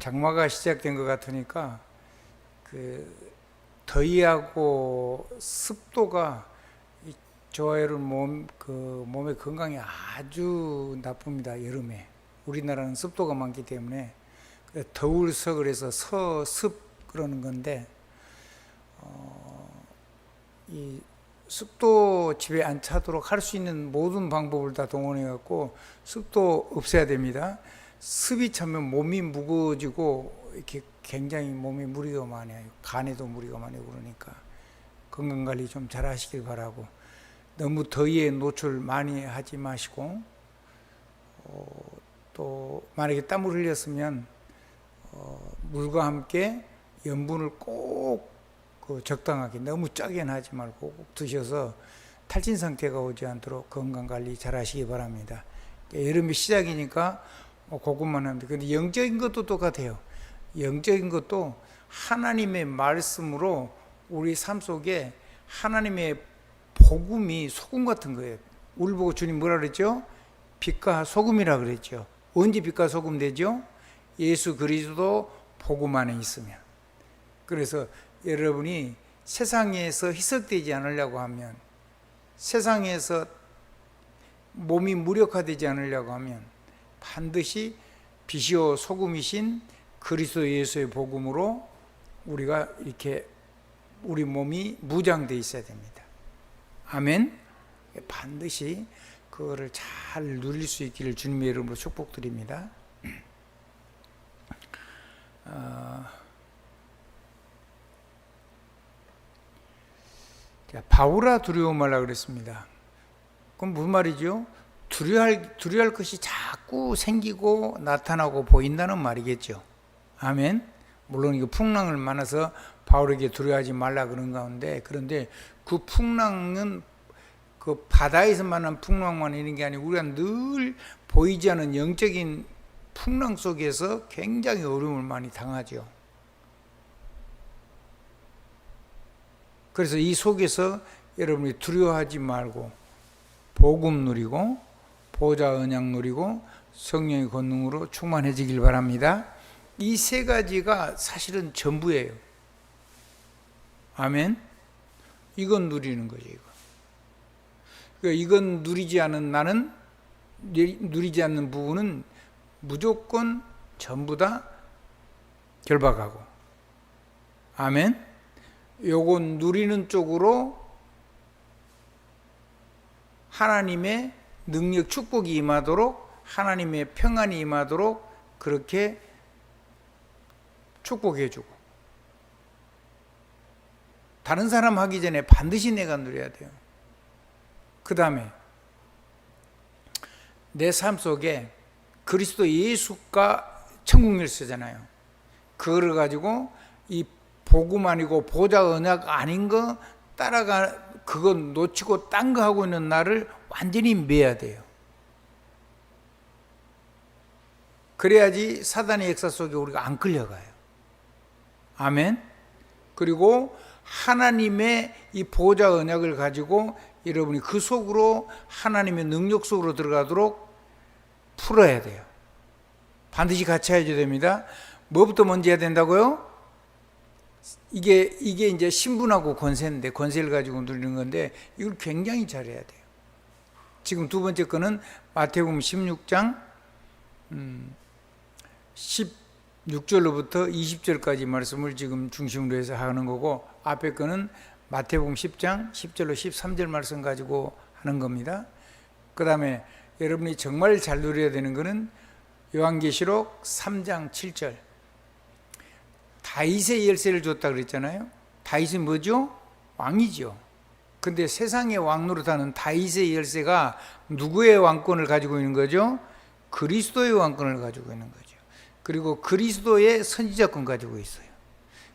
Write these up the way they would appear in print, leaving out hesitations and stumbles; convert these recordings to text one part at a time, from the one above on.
장마가 시작된 것 같으니까 그 더위하고 습도가 저와 여러분 몸의 건강에 아주 나쁩니다. 여름에 우리나라는 습도가 많기 때문에 더울서 그래서 서습 그러는 건데 이 습도 집에 안 차도록 할 수 있는 모든 방법을 다 동원해 갖고 습도 없애야 됩니다. 습이 차면 몸이 무거워지고 이렇게 굉장히 몸에 무리가 많아요. 간에도 무리가 많이 그러니까 건강 관리 좀 잘 하시길 바라고, 너무 더위에 노출 많이 하지 마시고, 또 만약에 땀을 흘렸으면 물과 함께 염분을 꼭 적당하게, 너무 짜게는 하지 말고 꼭 드셔서 탈진 상태가 오지 않도록 건강 관리 잘 하시기 바랍니다. 여름이 시작이니까 그것만 하는데, 근데 영적인 것도 똑같아요. 영적인 것도 하나님의 말씀으로 우리 삶 속에 하나님의 복음이 소금 같은 거예요. 우리 보고 주님 뭐라 그랬죠? 빛과 소금이라 그랬죠. 언제 빛과 소금 되죠? 예수 그리스도 복음 안에 있으면. 그래서 여러분이 세상에서 희석되지 않으려고 하면, 세상에서 몸이 무력화되지 않으려고 하면 반드시 빛이요 소금이신 그리스도 예수의 복음으로 우리가 이렇게 우리 몸이 무장되어 있어야 됩니다. 아멘. 반드시 그거를 잘 누릴 수 있기를 주님의 이름으로 축복드립니다. 바울아 두려워 말라 그랬습니다. 그럼 무슨 말이죠? 두려워할 것이 자꾸 생기고 나타나고 보인다는 말이겠죠. 아멘. 물론 이거 풍랑을 만나서 바울에게 두려워하지 말라 그런 가운데, 그런데 그 풍랑은 그 바다에서 만난 풍랑만 있는 게 아니고 우리가 늘 보이지 않는 영적인 풍랑 속에서 굉장히 어려움을 많이 당하죠. 그래서 이 속에서 여러분이 두려워하지 말고 복음 누리고 보좌 언약 누리고 성령의 권능으로 충만해지길 바랍니다. 이 세 가지가 사실은 전부예요. 아멘. 이건 누리는 거죠. 이건 누리지 않은 나는, 누리지 않는 부분은 무조건 전부 다 결박하고, 아멘. 요건 누리는 쪽으로 하나님의 능력 축복이 임하도록, 하나님의 평안이 임하도록 그렇게 축복해 주고, 다른 사람 하기 전에 반드시 내가 누려야 돼요. 그 다음에 내 삶 속에 그리스도 예수가 천국 열쇠잖아요. 그거를 가지고 이 복음 아니고 보좌 언약 아닌 거 그거 놓치고 딴 거 하고 있는 나를 완전히 매야 돼요. 그래야지 사단의 역사 속에 우리가 안 끌려가요. 아멘. 그리고 하나님의 이 보좌 언약을 가지고 여러분이 그 속으로 하나님의 능력 속으로 들어가도록 풀어야 돼요. 반드시 같이 해야 됩니다. 뭐부터 먼저 해야 된다고요? 이게 이제 신분하고 권세인데, 권세를 가지고 누리는 건데 이걸 굉장히 잘해야 돼요. 지금 두 번째 거는 마태복음 16장 16절로부터 20절까지 말씀을 지금 중심으로 해서 하는 거고, 앞에 거는 마태복음 10장 10절로 13절 말씀 가지고 하는 겁니다. 그 다음에 여러분이 정말 잘 누려야 되는 거는 요한계시록 3장 7절. 다윗의 열쇠를 줬다 그랬잖아요. 다윗은 뭐죠? 왕이죠. 근데 세상의 왕 노릇하는 다윗의 열쇠가 누구의 왕권을 가지고 있는 거죠? 그리스도의 왕권을 가지고 있는 거죠. 그리고 그리스도의 선지자권 가지고 있어요.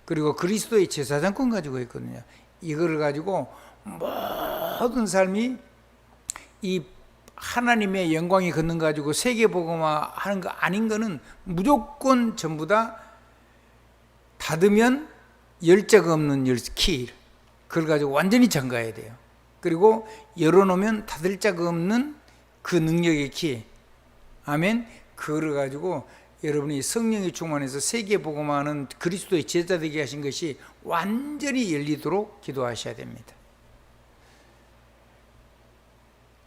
그리고 그리스도의 제사장권 가지고 있거든요. 이거를 가지고 모든 삶이 이 하나님의 영광이 걷는 가지고 세계복음화 하는 거 아닌 거는 무조건 전부 다 닫으면 열자가 없는 키, 그걸 가지고 완전히 잠가야 돼요. 그리고 열어놓으면 닫을 자가 없는 그 능력의 키, 아멘. 그거를 가지고 여러분이 성령이 충만해서 세계 복음하는 그리스도의 제자 되게 하신 것이 완전히 열리도록 기도하셔야 됩니다.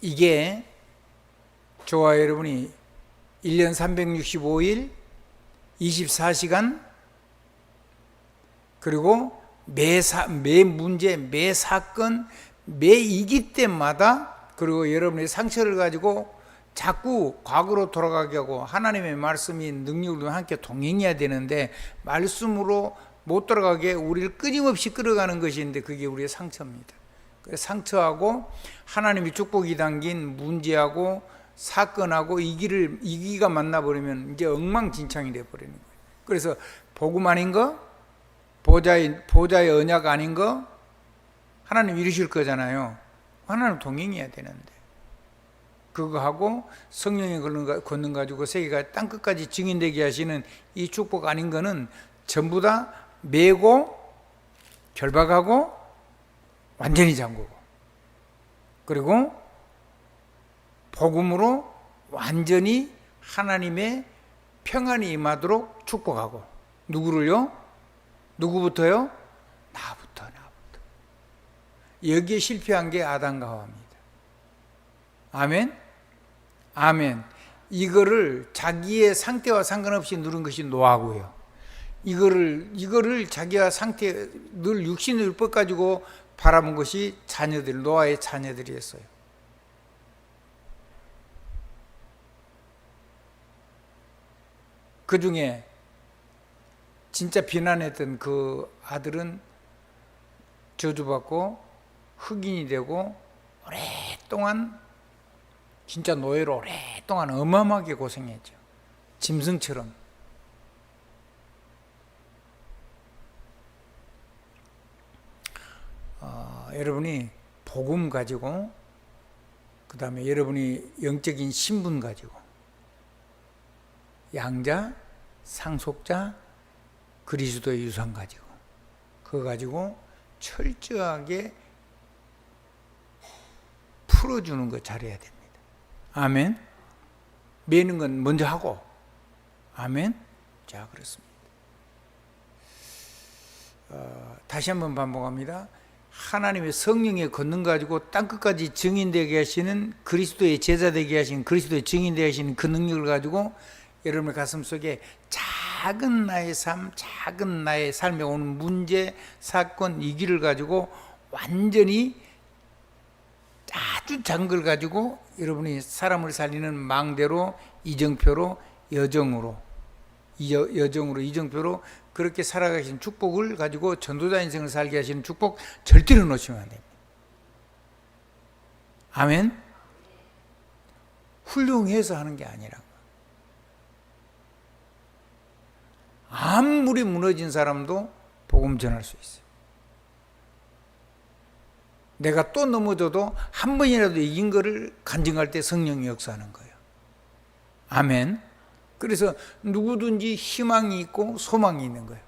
이게 저와 여러분이 1년 365일 24시간 그리고 매 문제, 매 사건, 매 이기 때마다 그리고 여러분의 상처를 가지고 자꾸 과거로 돌아가게 하고 하나님의 말씀이 능력으로 함께 동행해야 되는데 말씀으로 못 돌아가게 우리를 끊임없이 끌어가는 것인데 그게 우리의 상처입니다. 그래서 상처하고 하나님이 축복이 담긴 문제하고 사건하고 이기가 만나버리면 이제 엉망진창이 되어버리는 거예요. 그래서 복음 아닌 거, 보좌의 언약 아닌 거 하나님 이루실 거잖아요. 하나님 동행해야 되는데 그거하고 성령의 권능 가지고 세계가 땅끝까지 증인되게 하시는 이 축복 아닌 거는 전부 다 매고 결박하고 완전히 잠그고 그리고 복음으로 완전히 하나님의 평안이 임하도록 축복하고 누구를요? 누구부터요? 나부터. 여기에 실패한 게 아담과 하와입니다. 아멘? 아멘. 이거를 자기의 상태와 상관없이 누른 것이 노아고요. 이거를 자기와 상태, 늘 육신의 율법 가지고 바라본 것이 노아의 자녀들이었어요. 그 중에 진짜 비난했던 그 아들은 저주받고 흑인이 되고 오랫동안 진짜 노예로 오랫동안 어마어마하게 고생했죠. 짐승처럼. 여러분이 복음 가지고 그 다음에 여러분이 영적인 신분 가지고 양자, 상속자, 그리스도의 유산 가지고 그거 가지고 철저하게 풀어주는 거 잘해야 됩니다. 아멘. 매는 건 먼저 하고 아멘. 자, 그렇습니다. 다시 한번 반복합니다. 하나님의 성령의 권능 가지고 땅끝까지 증인되게 하시는 그리스도의 제자 되게 하시는 그리스도의 증인되게 하시는 그 능력을 가지고 여러분의 가슴 속에 작은 나의 삶에 오는 문제, 사건, 이 길을 가지고 완전히 아주 작은 걸 가지고 여러분이 사람을 살리는 망대로, 이정표로, 여정으로 이정표로 그렇게 살아가신 축복을 가지고 전도자 인생을 살게 하시는 축복 절대로 놓치면 안 됩니다. 아멘. 훌륭해서 하는 게 아니라 아무리 무너진 사람도 복음 전할 수 있어요. 내가 또 넘어져도 한 번이라도 이긴 거를 간증할 때 성령이 역사하는 거예요. 아멘. 그래서 누구든지 희망이 있고 소망이 있는 거예요.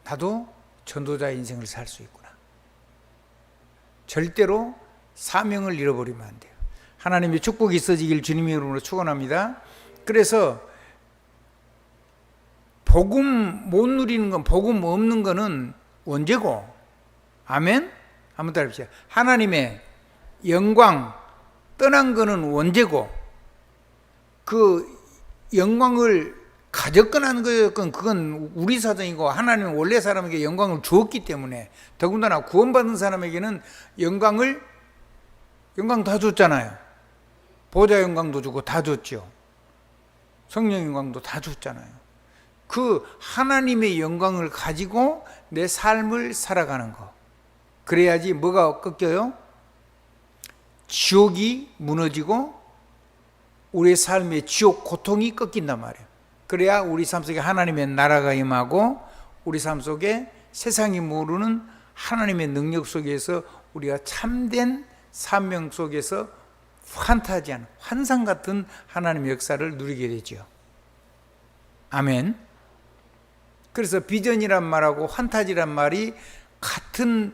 나도 전도자 인생을 살 수 있구나. 절대로 사명을 잃어버리면 안 돼요. 하나님의 축복이 있어지길 주님의 이름으로 축원합니다. 그래서 복음 못 누리는 건, 복음 없는 거는 원죄고, 아멘? 한번 따라합시다. 하나님의 영광 떠난 거는 원죄고, 그 영광을 가졌건 안 가졌건 그건 우리 사정이고, 하나님은 원래 사람에게 영광을 주었기 때문에, 더군다나 구원받은 사람에게는 영광 다 줬잖아요. 보좌 영광도 주고 다 줬죠. 성령 영광도 다 줬잖아요. 그 하나님의 영광을 가지고 내 삶을 살아가는 거. 그래야지 뭐가 꺾여요? 지옥이 무너지고 우리의 삶의 지옥 고통이 꺾인단 말이에요. 그래야 우리 삶 속에 하나님의 나라가 임하고 우리 삶 속에 세상이 모르는 하나님의 능력 속에서 우리가 참된 사명 속에서 판타지한 환상 같은 하나님의 역사를 누리게 되죠. 아멘. 그래서 비전이란 말하고 판타지란 말이 같은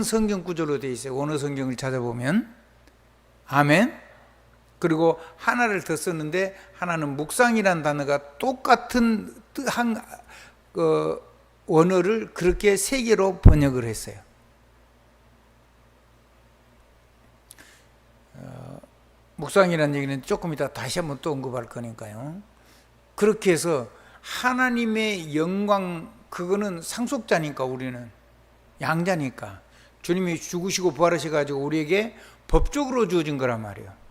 성경 구조로 되어 있어요. 어느 성경을 찾아보면. 아멘. 그리고 하나를 더 썼는데 하나는 묵상이라는 단어가 똑같은 원어를 그렇게 세 개로 번역을 했어요. 묵상이라는 얘기는 조금 이따 다시 한번 또 언급할 거니까요. 그렇게 해서 하나님의 영광, 그거는 상속자니까, 우리는 양자니까 주님이 죽으시고 부활하셔가지고 우리에게 법적으로 주어진 거란 말이에요.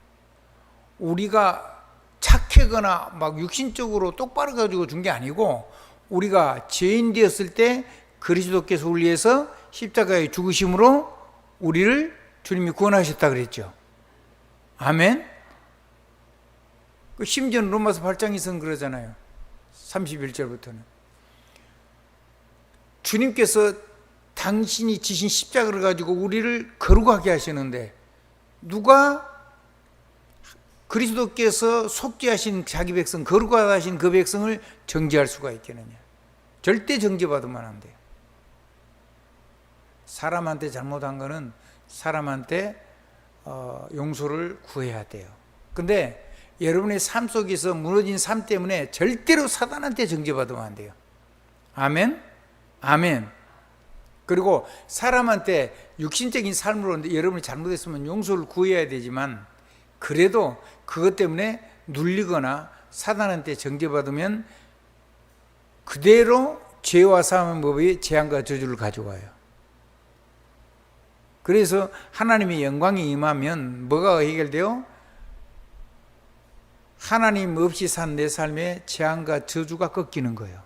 우리가 착하거나 막 육신적으로 똑바로 가지고 준 게 아니고, 우리가 죄인 되었을 때 그리스도께서 우리 위해서 십자가에 죽으심으로 우리를 주님이 구원하셨다 그랬죠. 아멘. 심지어는 로마서 8장에서는 그러잖아요. 31절부터는 주님께서 당신이 지신 십자가를 가지고 우리를 거룩하게 하시는데, 누가 그리스도께서 속죄하신 자기 백성, 거룩하다 하신 그 백성을 정죄할 수가 있겠느냐? 절대 정죄받으면 안 돼요. 사람한테 잘못한 거는 사람한테 용서를 구해야 돼요. 근데 여러분의 삶 속에서 무너진 삶 때문에 절대로 사단한테 정죄받으면 안 돼요. 아멘? 아멘. 그리고 사람한테 육신적인 삶으로 여러분이 잘못했으면 용서를 구해야 되지만, 그래도 그것 때문에 눌리거나 사단한테 정죄받으면 그대로 죄와 싸움의 법이 재앙과 저주를 가져와요. 그래서 하나님의 영광이 임하면 뭐가 해결돼요? 하나님 없이 산 내 삶에 재앙과 저주가 꺾이는 거예요.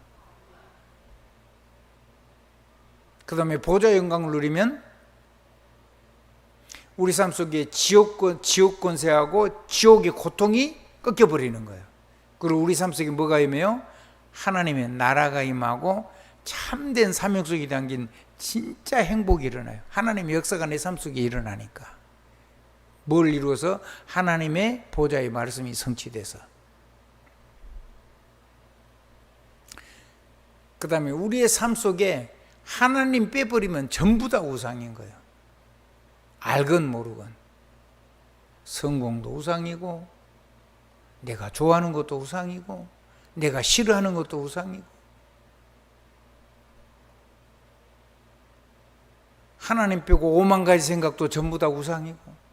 그 다음에 보좌 영광을 누리면 우리 삶 속에 지옥 권세하고 지옥의 고통이 꺾여버리는 거예요. 그리고 우리 삶 속에 뭐가 임해요? 하나님의 나라가 임하고 참된 사명 속에 담긴 진짜 행복이 일어나요. 하나님의 역사가 내 삶 속에 일어나니까. 뭘 이루어서? 하나님의 보좌의 말씀이 성취돼서. 그 다음에 우리의 삶 속에 하나님 빼버리면 전부 다 우상인 거예요. 알건 모르건. 성공도 우상이고, 내가 좋아하는 것도 우상이고, 내가 싫어하는 것도 우상이고, 하나님 빼고 5만 가지 생각도 전부 다 우상이고,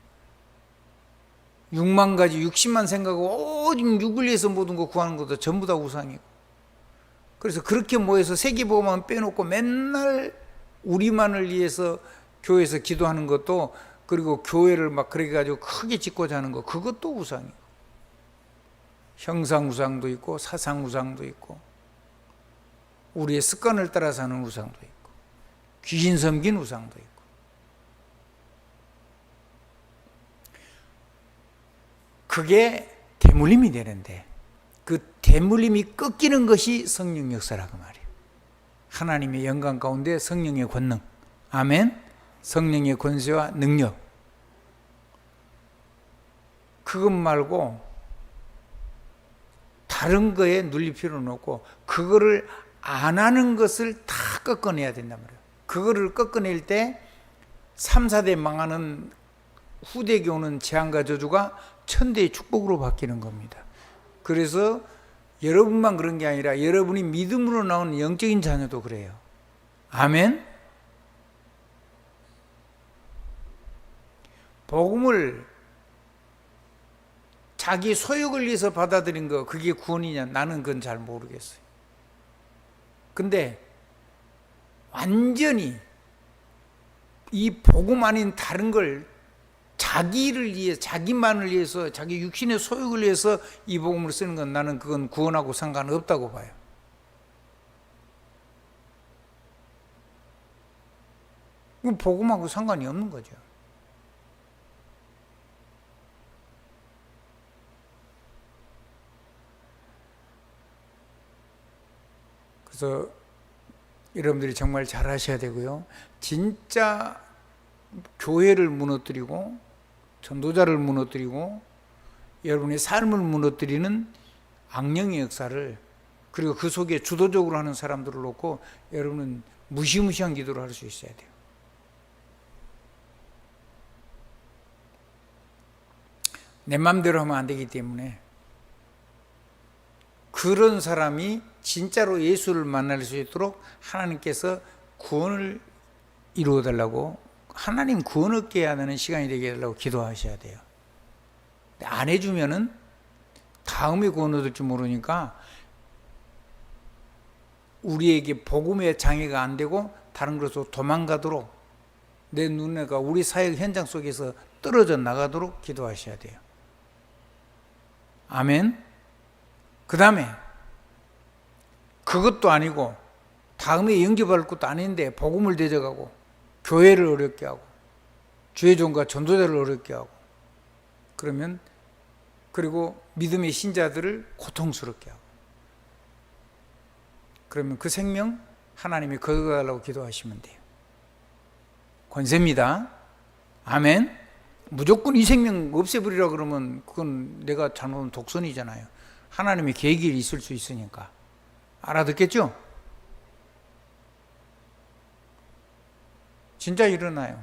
6만 가지 60만 생각하고 오직 육을 위해서 모든 거 구하는 것도 전부 다 우상이고. 그래서 그렇게 모여서 세계복음만 빼놓고 맨날 우리만을 위해서 교회에서 기도하는 것도, 그리고 교회를 막 그렇게 가지고 크게 짓고자 하는 거, 그것도 우상이고, 형상 우상도 있고 사상 우상도 있고, 우리의 습관을 따라 사는 우상도 있고, 귀신 섬긴 우상도 있고. 그게 대물림이 되는데, 그 대물림이 꺾이는 것이 성령 역사라고 말이에요. 하나님의 영광 가운데 성령의 권능, 아멘. 성령의 권세와 능력, 그것 말고 다른 거에 눌릴 필요는 없고, 그거를 안 하는 것을 다 꺾어내야 된단 말이에요. 그거를 꺾어낼 때 3, 4대 망하는 후대에 오는 재앙과 저주가 천대의 축복으로 바뀌는 겁니다. 그래서 여러분만 그런 게 아니라 여러분이 믿음으로 나오는 영적인 자녀도 그래요. 아멘. 복음을 자기 소욕을 위해서 받아들인 거, 그게 구원이냐? 나는 그건 잘 모르겠어요. 근데 완전히 이 복음 아닌 다른 걸 자기를 위해, 자기만을 위해서, 자기 육신의 소욕을 위해서 이 복음을 쓰는 건, 나는 그건 구원하고 상관없다고 봐요. 이건 복음하고 상관이 없는 거죠. 그래서 여러분들이 정말 잘 하셔야 되고요. 진짜 교회를 무너뜨리고 전도자를 무너뜨리고 여러분의 삶을 무너뜨리는 악령의 역사를, 그리고 그 속에 주도적으로 하는 사람들을 놓고 여러분은 무시무시한 기도를 할 수 있어야 돼요. 내 맘대로 하면 안 되기 때문에 그런 사람이 진짜로 예수를 만날 수 있도록 하나님께서 구원을 이루어 달라고, 하나님 구원 얻게 하는 시간이 되게 해달라고 기도하셔야 돼요. 안 해주면은 다음에 구원 얻을 줄 모르니까 우리에게 복음의 장애가 안 되고 다른 것으로 도망가도록, 내 눈에가 우리 사역 현장 속에서 떨어져 나가도록 기도하셔야 돼요. 아멘. 그 다음에 그것도 아니고 다음에 영접할 것도 아닌데 복음을 대적하고 교회를 어렵게 하고 주의 종과 전도자를 어렵게 하고, 그러면 그리고 믿음의 신자들을 고통스럽게 하고, 그러면 그 생명 하나님이 거둬달라고 기도하시면 돼요. 권세입니다. 아멘. 무조건 이 생명 없애버리라 그러면 그건 내가 잘못한 독선이잖아요. 하나님의 계획이 있을 수 있으니까. 알아듣겠죠? 진짜 일어나요.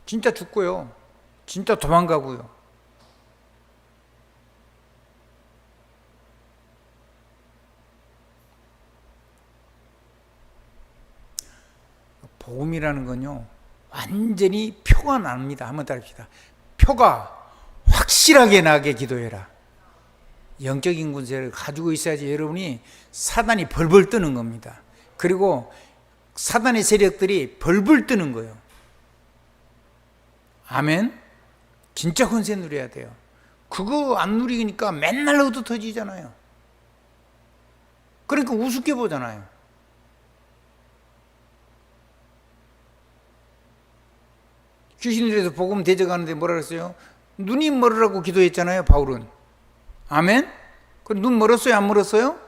진짜 죽고요. 진짜 도망가고요. 복음이라는 건요, 완전히 표가 납니다. 한번 따릅시다. 표가 확실하게 나게 기도해라. 영적인 군세를 가지고 있어야지 여러분이 사단이 벌벌 뜨는 겁니다. 그리고 사단의 세력들이 벌벌 뜨는 거예요. 아멘. 진짜 권세 누려야 돼요. 그거 안 누리니까 맨날 얻어 터지잖아요. 그러니까 우습게 보잖아요. 귀신들에서 복음 대적하는데 뭐라 그랬어요? 눈이 멀으라고 기도했잖아요, 바울은. 아멘? 그 눈 멀었어요, 안 멀었어요?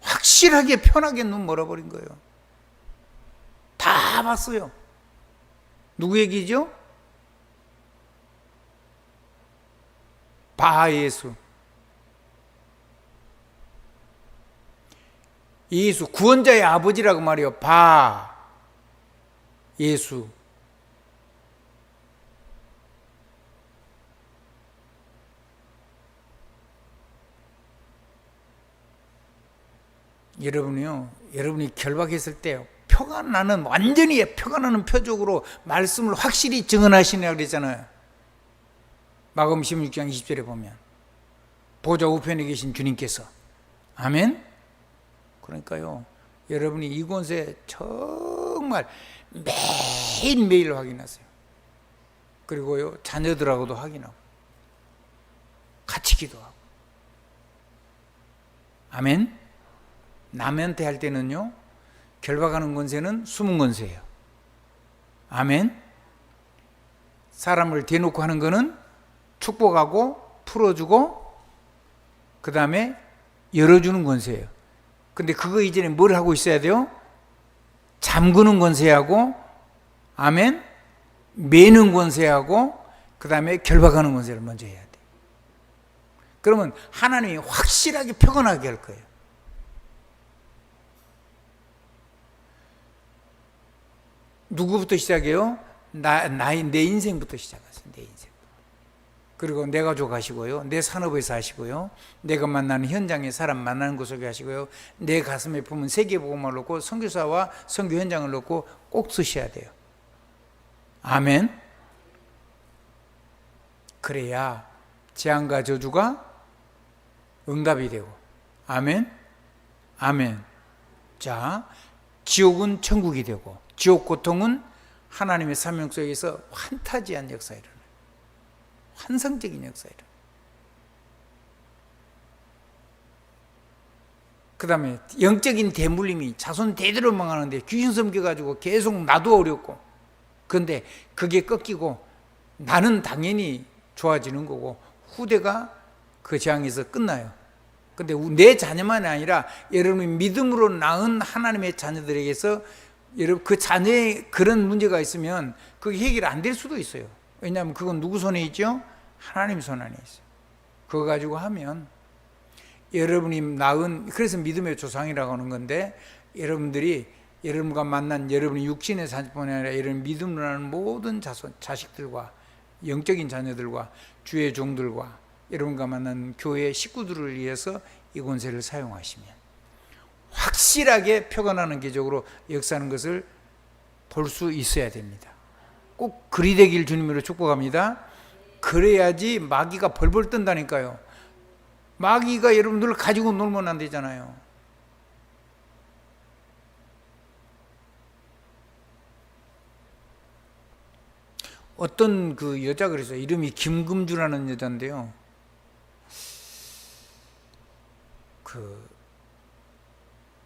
확실하게 편하게 눈 멀어버린 거예요. 다 봤어요. 누구 얘기죠? 바 예수. 예수, 구원자의 아버지라고 말이요. 바 예수. 여러분이요, 여러분이 결박했을 때 표가 나는, 완전히 표가 나는 표적으로 말씀을 확실히 증언하시냐고 그랬잖아요. 마가복음 16장 20절에 보면 보좌 우편에 계신 주님께서. 아멘. 그러니까요, 여러분이 이 권세 정말 매일매일 확인하세요. 그리고요, 자녀들하고도 확인하고 같이 기도하고. 아멘. 남한테 할 때는요, 결박하는 권세는 숨은 권세예요. 아멘. 사람을 대놓고 하는 거는 축복하고 풀어주고 그 다음에 열어주는 권세예요. 근데 그거 이전에 뭘 하고 있어야 돼요? 잠그는 권세하고, 아멘, 매는 권세하고 그 다음에 결박하는 권세를 먼저 해야 돼요. 그러면 하나님이 확실하게 표현하게 할 거예요. 누구부터 시작해요? 내 인생부터 시작하세요. 내 인생. 그리고 내 가족 하시고요, 내 산업에서 하시고요, 내가 만나는 현장에 사람 만나는 곳을 하시고요, 내 가슴에 품은 세계복음을 놓고 선교사와 선교 현장을 놓고 꼭 쓰셔야 돼요. 아멘. 그래야 재앙과 저주가 응답이 되고. 아멘. 아멘. 자, 지옥은 천국이 되고 지옥 고통은 하나님의 사명 속에서 환타지한 역사가 일어나요. 환상적인 역사가 일어나요. 그 다음에 영적인 대물림이 자손 대대로 망하는데 귀신 섬겨가지고 계속 나도 어렵고, 그런데 그게 꺾이고 나는 당연히 좋아지는 거고 후대가 그 재앙에서 끝나요. 근데 내 자녀만이 아니라 여러분이 믿음으로 낳은 하나님의 자녀들에게서 여러분 그 자녀에 그런 문제가 있으면 그게 해결 안 될 수도 있어요. 왜냐하면 그건 누구 손에 있죠? 하나님 손 안에 있어요. 그거 가지고 하면 여러분이 낳은, 그래서 믿음의 조상이라고 하는 건데, 여러분들이 여러분과 만난 여러분의 육신의 자식뿐 아니라 여러분 믿음으로 하는 모든 자식들과 영적인 자녀들과 주의 종들과 여러분과 만난 교회 식구들을 위해서 이 권세를 사용하시면 확실하게 표가 나는 기적으로 역사하는 것을 볼 수 있어야 됩니다. 꼭 그리 되길 주님으로 축복합니다. 그래야지 마귀가 벌벌 뜬다니까요. 마귀가 여러분들을 가지고 놀면 안 되잖아요. 어떤 그 여자가 그랬어요. 이름이 김금주라는 여자인데요. 그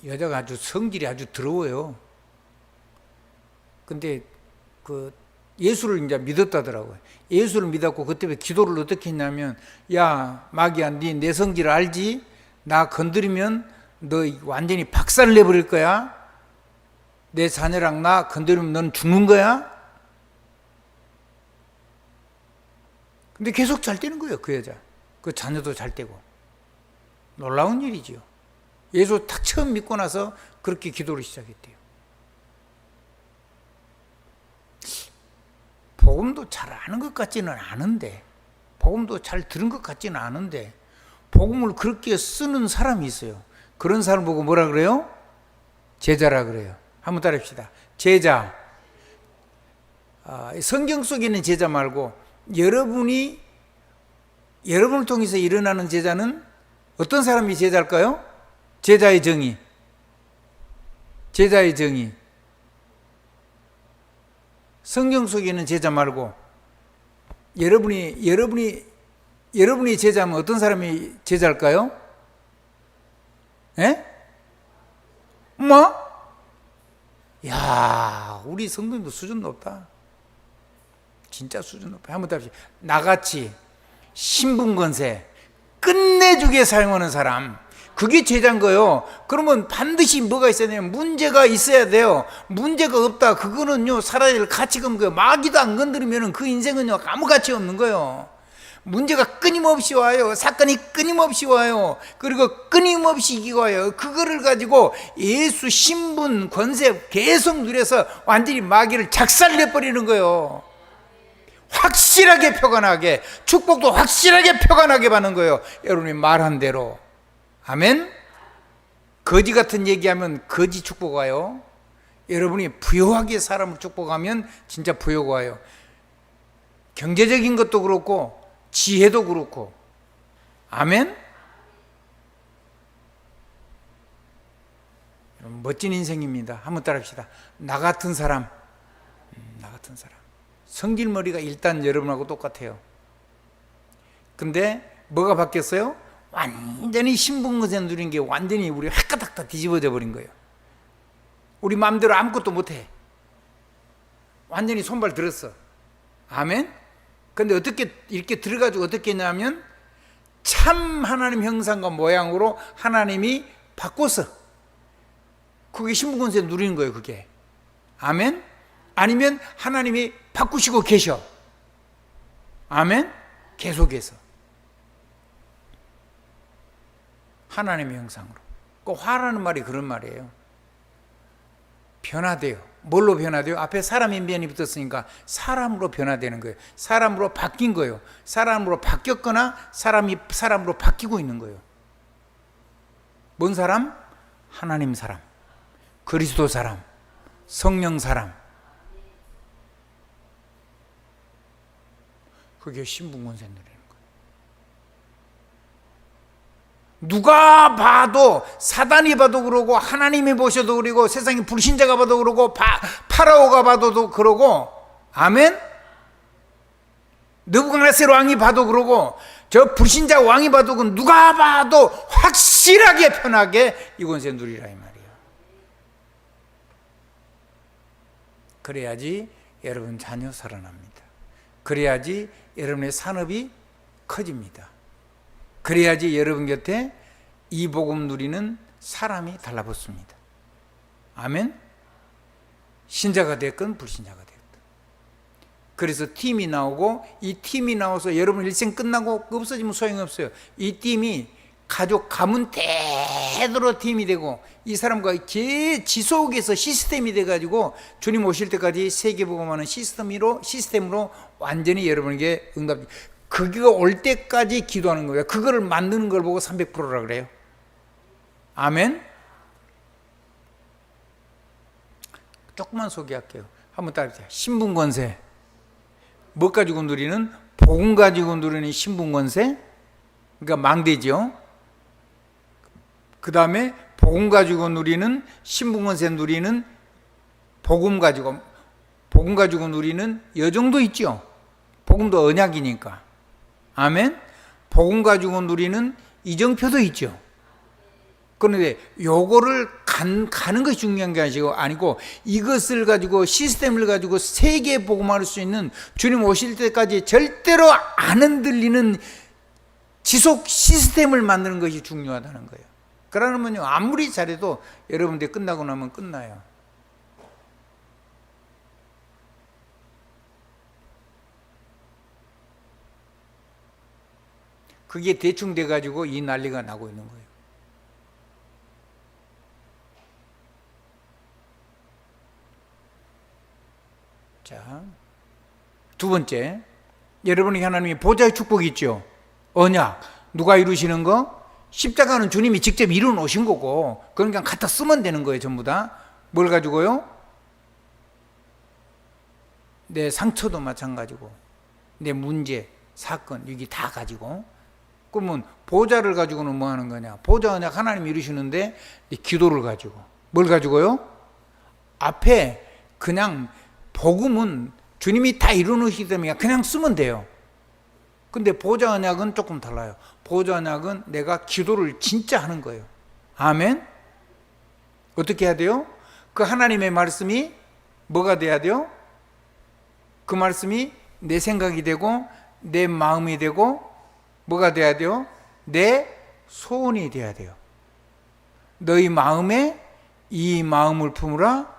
여자가 아주 성질이 아주 더러워요. 근데 그 예수를 이제 믿었다더라고요. 예수를 믿었고 그때 기도를 어떻게 했냐면, 야 마귀야, 네 내 성질 알지? 나 건드리면 너 완전히 박살 내버릴 거야. 내 자녀랑 나 건드리면 넌 죽는 거야. 근데 계속 잘 되는 거예요, 그 여자. 그 자녀도 잘 되고. 놀라운 일이지요. 예수 딱 처음 믿고 나서 그렇게 기도를 시작했대요. 복음도 잘 아는 것 같지는 않은데, 복음도 잘 들은 것 같지는 않은데, 복음을 그렇게 쓰는 사람이 있어요. 그런 사람 보고 뭐라 그래요? 제자라 그래요. 한번 따라합시다. 제자. 성경 속에 있는 제자 말고 여러분을 통해서 일어나는 제자는 어떤 사람이 제자일까요? 제자의 정의. 제자의 정의. 성경 속에 있는 제자 말고 여러분이 제자면 어떤 사람이 제자일까요? 예? 뭐? 야, 우리 성도님도 수준 높다. 진짜 수준 높아. 한번 답시다. 나같이 신분권세 끝내주게 사용하는 사람, 그게 제자인 거예요. 그러면 반드시 뭐가 있어야 되냐면 문제가 있어야 돼요. 문제가 없다, 그거는요 살아야 될 가치가 없는 거예요. 마귀도 안 건드리면 그 인생은요 아무 가치 없는 거예요. 문제가 끊임없이 와요. 사건이 끊임없이 와요. 그리고 끊임없이 이기고 와요. 그거를 가지고 예수 신분 권세 계속 누려서 완전히 마귀를 작살내버리는 거예요. 확실하게 표가 나게, 축복도 확실하게 표가 나게 받는 거예요. 여러분이 말한 대로. 아멘. 거지 같은 얘기하면 거지 축복 와요. 여러분이 부유하게 사람을 축복하면 진짜 부유가 와요. 경제적인 것도 그렇고 지혜도 그렇고. 아멘. 멋진 인생입니다. 한번 따라합시다. 나 같은 사람. 나 같은 사람. 성질머리가 일단 여러분하고 똑같아요. 근데 뭐가 바뀌었어요? 완전히 신분권세 누린 게 완전히 우리 헷가닥 다 뒤집어져 버린 거예요. 우리 마음대로 아무것도 못해. 완전히 손발 들었어. 아멘. 근데 어떻게 이렇게 들어가지고 어떻게 했냐면 참 하나님 형상과 모양으로 하나님이 바꿔서 그게 신분권세 누리는 거예요. 그게. 아멘. 아니면 하나님이 바꾸시고 계셔. 아멘. 계속해서 하나님의 형상으로. 그 화라는 말이 그런 말이에요. 변화돼요. 뭘로 변화돼요? 앞에 사람 인변이 붙었으니까 사람으로 변화되는 거예요. 사람으로 바뀐 거예요. 사람으로 바뀌었거나 사람이 사람으로 바뀌고 있는 거예요. 뭔 사람? 하나님 사람, 그리스도 사람, 성령 사람. 그게 신분권세 누리는 거예요. 누가 봐도, 사단이 봐도 그러고 하나님이 보셔도 그러고 세상의 불신자가 봐도 그러고 파라오가 봐도 그러고. 아멘. 느부갓네살 왕이 봐도 그러고 저 불신자 왕이 봐도 그러고 누가 봐도 확실하게 편하게 이 권세 누리라 이 말이에요. 그래야지 여러분 자녀 살아납니다. 그래야지 여러분의 산업이 커집니다. 그래야지 여러분 곁에 이 복음 누리는 사람이 달라붙습니다. 아멘. 신자가 됐건 불신자가 됐건. 그래서 팀이 나오고 이 팀이 나와서 여러분 일생 끝나고 없어지면 소용이 없어요. 이 팀이 가족, 가문 대대로 팀이 되고 이 사람과 지속해서 시스템이 돼가지고 주님 오실 때까지 세계복음하는 시스템으로 완전히 여러분에게 응답. 그거 올 때까지 기도하는 거예요. 그거를 만드는 걸 보고 300%라 그래요. 아멘. 조금만 소개할게요. 한번 따라해보세요. 신분권세. 뭐 가지고 누리는? 복음 가지고 누리는 신분권세. 그러니까 망대죠. 그 다음에 복음 가지고 누리는 신분권세 누리는 복음 가지고 누리는 여정도 있죠. 복음도 언약이니까. 아멘. 복음 가지고 누리는 이정표도 있죠. 그런데 요거를 가는 것이 중요한 게 아니고 이것을 가지고 시스템을 가지고 세계 복음할 수 있는 주님 오실 때까지 절대로 안 흔들리는 지속 시스템을 만드는 것이 중요하다는 거예요. 그러면요 아무리 잘해도 여러분들 끝나고 나면 끝나요. 그게 대충 돼가지고 이 난리가 나고 있는 거예요. 자, 두 번째, 여러분이 하나님이 보좌의 축복이 있죠. 언약, 누가 이루시는 거? 십자가는 주님이 직접 이루 놓으신 거고 그러니까 갖다 쓰면 되는 거예요. 전부 다. 뭘 가지고요? 내 상처도 마찬가지고 내 문제, 사건 여기 다 가지고. 그러면 보좌를 가지고는 뭐 하는 거냐? 보좌 언약 하나님이 이루시는데 기도를 가지고. 뭘 가지고요? 앞에 그냥 복음은 주님이 다 이루어놓으시기 때문에 그냥 쓰면 돼요. 근데 보좌 언약은 조금 달라요. 보좌 언약은 내가 기도를 진짜 하는 거예요. 아멘. 어떻게 해야 돼요? 그 하나님의 말씀이 뭐가 돼야 돼요? 그 말씀이 내 생각이 되고 내 마음이 되고 뭐가 돼야 돼요? 내 소원이 돼야 돼요. 너희 마음에 이 마음을 품으라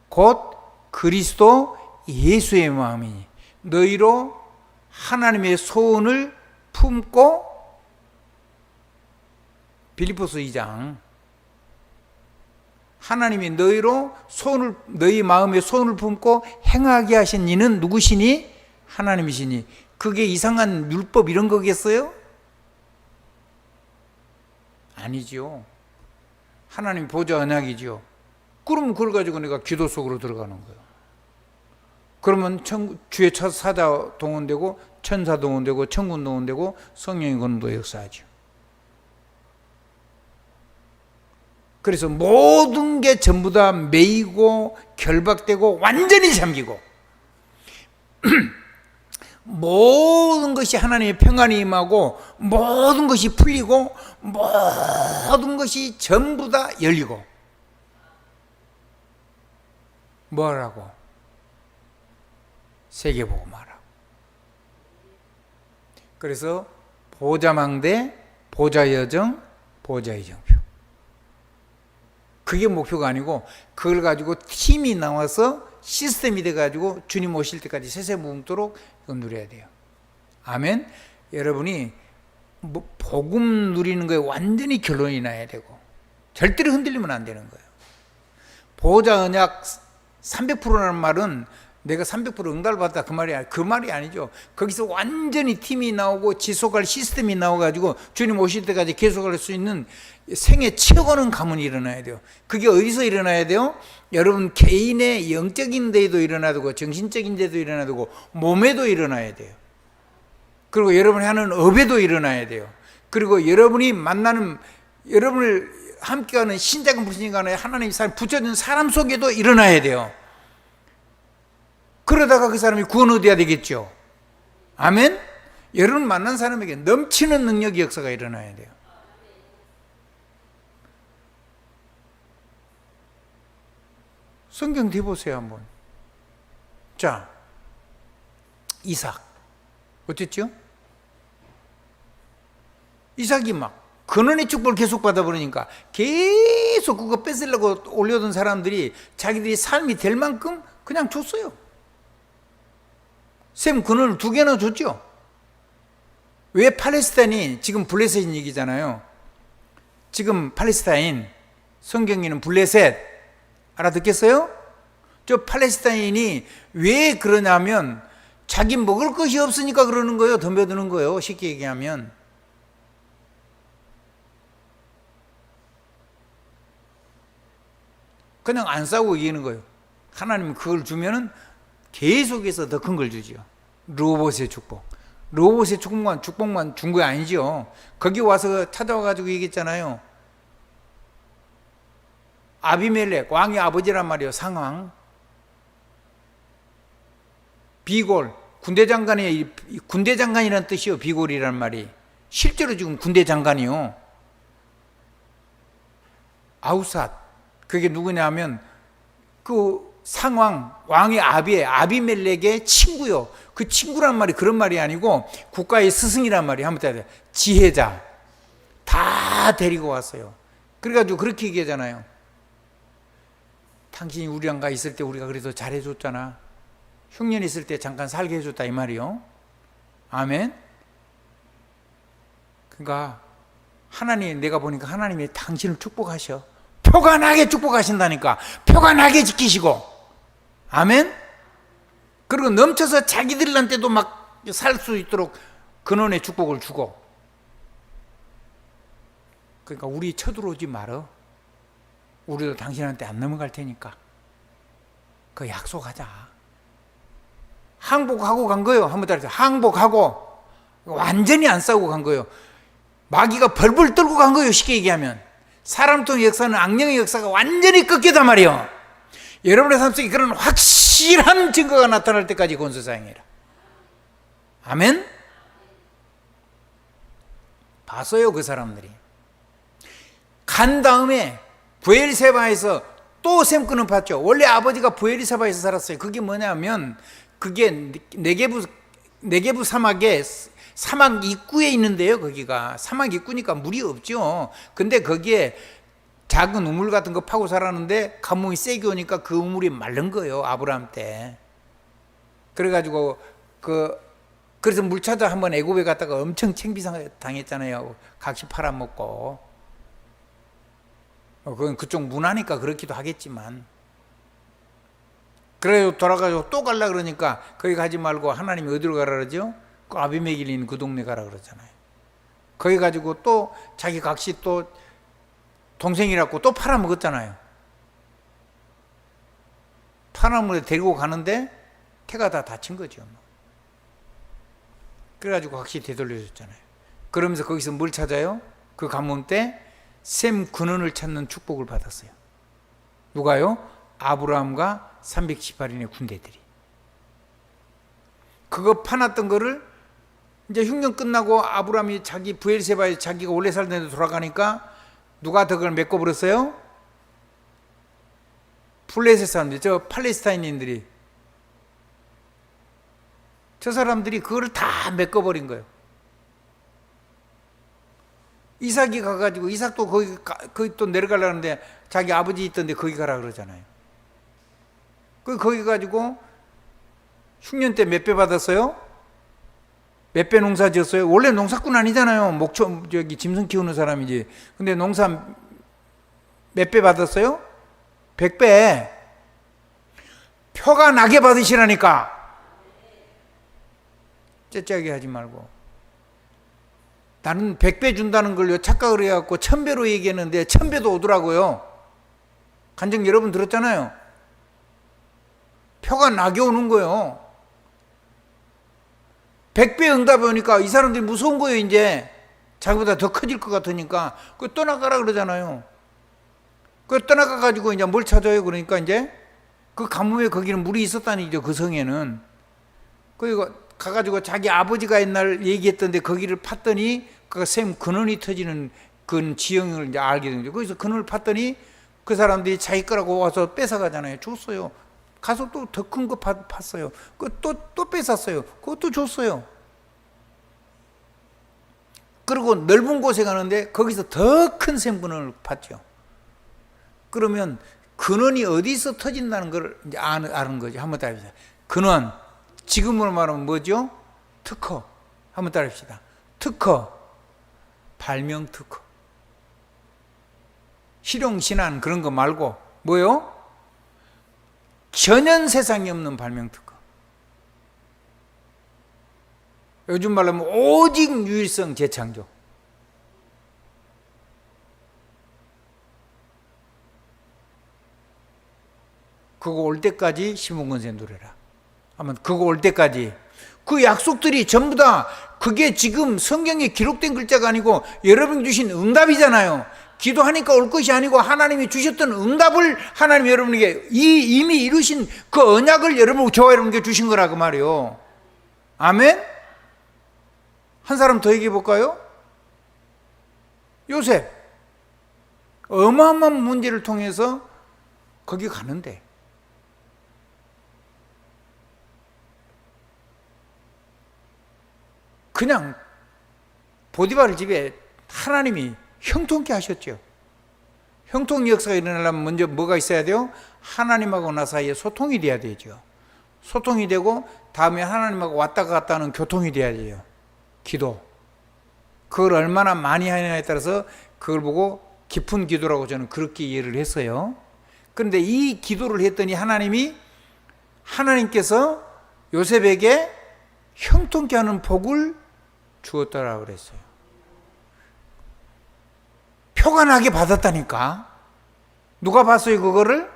곧 그리스도 예수의 마음이니 너희로 하나님의 소원을 품고 빌립보서 2장 하나님이 너희로 너희 마음의 소원을 품고 행하게 하신 이는 누구시니? 하나님이시니. 그게 이상한 율법 이런 거겠어요? 아니죠. 하나님 보좌 언약이죠. 그러면 그걸 가지고 내가 기도 속으로 들어가는 거예요. 그러면 주의 사자 동원되고 천사 동원되고 천군 동원되고 성령의 권능도 역사하죠. 그래서 모든 게 전부 다 매이고 결박되고 완전히 잠기고 모든 것이 하나님의 평안이 임하고 모든 것이 풀리고 모든 것이 전부 다 열리고 뭐라고? 세계복음하라고. 그래서 보좌망대, 보좌여정, 보좌이정표. 그게 목표가 아니고 그걸 가지고 팀이 나와서 시스템이 돼가지고 주님 오실 때까지 세세무궁토록 누려야 돼요. 아멘. 여러분이 복음 누리는 거에 완전히 결론이 나야 되고 절대로 흔들리면 안 되는 거예요. 보좌 언약 300%라는 말은 내가 300% 응답을 받았다 그 말이 아니죠. 거기서 완전히 팀이 나오고 지속할 시스템이 나와가지고 주님 오실 때까지 계속할 수 있는 생애 최고는 가문이 일어나야 돼요. 그게 어디서 일어나야 돼요? 여러분 개인의 영적인 데도 일어나야 되고 정신적인 데도 일어나야 되고 몸에도 일어나야 돼요. 그리고 여러분이 하는 업에도 일어나야 돼요. 그리고 여러분이 만나는 여러분을 함께하는 신자건 불신자간에 하나님이 붙여준 사람 속에도 일어나야 돼요. 그러다가 그 사람이 구원 얻어야 되겠죠. 아멘. 여러분 만난 사람에게 넘치는 능력의 역사가 일어나야 돼요. 성경 뒤보세요 한번. 자, 이삭 어땠죠? 이삭이 막 근원의 축복을 계속 받아버리니까 계속 그거 뺏으려고 올려둔 사람들이 자기들이 삶이 될 만큼 그냥 줬어요. 샘 근원을 2개나 줬죠. 왜 팔레스타인이 지금 블레셋인 얘기잖아요. 지금 팔레스타인, 성경에는 블레셋, 알아듣겠어요? 저 팔레스타인이 왜 그러냐면 자기 먹을 것이 없으니까 그러는 거예요. 덤벼드는 거예요. 쉽게 얘기하면. 그냥 안 싸우고 이기는 거예요. 하나님은 그걸 주면은 계속해서 더 큰 걸 주지요. 로봇의 축복. 로봇의 축복만 준 거 아니죠. 거기 와서 찾아와가지고 얘기했잖아요. 아비멜렉, 왕의 아버지란 말이에요. 상왕. 비골, 군대 장관이라는 뜻이요. 비골이란 말이. 실제로 지금 군대 장관이요. 아우삿. 그게 누구냐면 그 상왕, 왕의 아비멜렉의 친구요. 그 친구란 말이 그런 말이 아니고 국가의 스승이란 말이 한번 따야 돼. 지혜자. 다 데리고 왔어요. 그래가지고 그렇게 얘기하잖아요. 당신이 우리랑 가 있을 때 우리가 그래도 잘해줬잖아. 흉년 있을 때 잠깐 살게 해줬다 이 말이요. 아멘. 그러니까 하나님, 내가 보니까 하나님이 당신을 축복하셔. 표가 나게 축복하신다니까. 표가 나게 지키시고. 아멘. 그리고 넘쳐서 자기들한테도 막 살 수 있도록 근원의 축복을 주고. 그러니까 우리 쳐들어오지 말어. 우리도 당신한테 안 넘어갈 테니까. 그 약속하자. 항복하고 간 거예요. 한번 따라서 항복하고 완전히 안 싸우고 간 거예요. 마귀가 벌벌 떨고 간 거예요. 쉽게 얘기하면. 사람 통의 역사는 악령의 역사가 완전히 꺾였단 말이에요. 여러분의 삶 속에 그런 확실한 증거가 나타날 때까지 권수사행해라. 아멘? 봤어요, 그 사람들이. 간 다음에 브엘세바에서 또 샘끈을 팠죠. 원래 아버지가 브엘세바에서 살았어요. 그게 뭐냐면 그게 네게부 사막에 사막 입구에 있는데요. 거기가 사막 입구니까 물이 없죠. 근데 거기에 작은 우물 같은 거 파고 살았는데 가뭄이 세게 오니까 그 우물이 마른 거예요. 아브라함 때. 그래가지고 그래서 물 찾아 한번 애굽에 갔다가 엄청 챙비상 당했잖아요. 각시 팔아먹고. 그건 그쪽 문화니까 그렇기도 하겠지만. 그래서 돌아가지고 또 가려고 그러니까 거기 가지 말고 하나님이 어디로 가라 그러죠? 그 아비메길이 있는 그 동네 가라 그러잖아요. 거기 가지고 또 자기 각시 또 동생이라고 또 팔아먹었잖아요. 팔아먹을 데리고 가는데 태가 다 다친 거죠. 그래가지고 각시 되돌려줬잖아요. 그러면서 거기서 뭘 찾아요? 그 가뭄 때 셈 근원을 찾는 축복을 받았어요. 누가요? 아브라함과 318인의 군대들이. 그거 파놨던 거를 이제 흉년 끝나고 아브라함이 자기 브엘세바에 자기가 원래 살던 데 돌아가니까 누가 더 그걸 메꿔버렸어요? 블레셋 사람들, 저 팔레스타인인들이. 저 사람들이 그거를 다 메꿔버린 거예요. 이삭이 가가지고, 이삭도 거기 또 내려가려는데 자기 아버지 있던데 거기 가라 그러잖아요. 거기 가지고 흉년 때 몇 배 받았어요? 몇 배 농사 지었어요? 원래 농사꾼 아니잖아요. 짐승 키우는 사람이지. 근데 농사 몇 배 받았어요? 100배. 표가 나게 받으시라니까. 째째하게 하지 말고. 나는 100배 준다는 걸요 착각을 해갖고 1000배로 얘기했는데 1000배도 오더라고요. 간증 여러분 들었잖아요. 표가 나게 오는 거예요. 100배 응답이 오니까 이 사람들이 무서운 거예요. 이제 자기보다 더 커질 것 같으니까 그 떠나가라 그러잖아요. 그 떠나가가지고 이제 뭘 찾아요? 그러니까 이제 그 가뭄에 거기는 물이 있었다는 얘기죠. 그 성에는. 그리고 가가지고 자기 아버지가 옛날 얘기했던데 거기를 팠더니 그 샘 근원이 터지는 그 지형을 이제 알게 된 거죠. 거기서 근원을 팠더니 그 사람들이 자기 거라고 와서 뺏어가잖아요. 줬어요. 가서 또 더 큰 거 팠어요. 또 뺏었어요. 그것도 줬어요. 그리고 넓은 곳에 가는데 거기서 더 큰 샘근원을 팠죠. 그러면 근원이 어디서 터진다는 걸 이제 아는 거죠. 한번 따라합시다. 근원. 지금으로 말하면 뭐죠? 특허. 한번 따라합시다. 특허. 발명 특허. 실용신안 그런 거 말고 뭐요? 전혀 세상에 없는 발명특허. 요즘 말로 하면 오직 유일성 재창조. 그거 올 때까지 시몬건세 누려라. 아마 그거 올 때까지 그 약속들이 전부 다 그게 지금 성경에 기록된 글자가 아니고 여러분이 주신 응답이잖아요. 기도하니까 올 것이 아니고 하나님이 주셨던 응답을 하나님이 여러분에게 이미 이루신 그 언약을 저와 여러분에게 주신 거라고 말이요. 아멘? 한 사람 더 얘기해 볼까요? 요셉 어마어마한 문제를 통해서 거기 가는데 그냥 보디발 집에 하나님이 형통케 하셨죠. 형통 역사가 일어나려면 먼저 뭐가 있어야 돼요? 하나님하고 나 사이에 소통이 돼야 되죠. 소통이 되고 다음에 하나님하고 왔다 갔다 하는 교통이 돼야 돼요. 기도. 그걸 얼마나 많이 하느냐에 따라서 그걸 보고 깊은 기도라고 저는 그렇게 이해를 했어요. 그런데 이 기도를 했더니 하나님께서 요셉에게 형통케 하는 복을 주었다라고 그랬어요. 표가 나게 받았다니까. 누가 봤어요 그거를?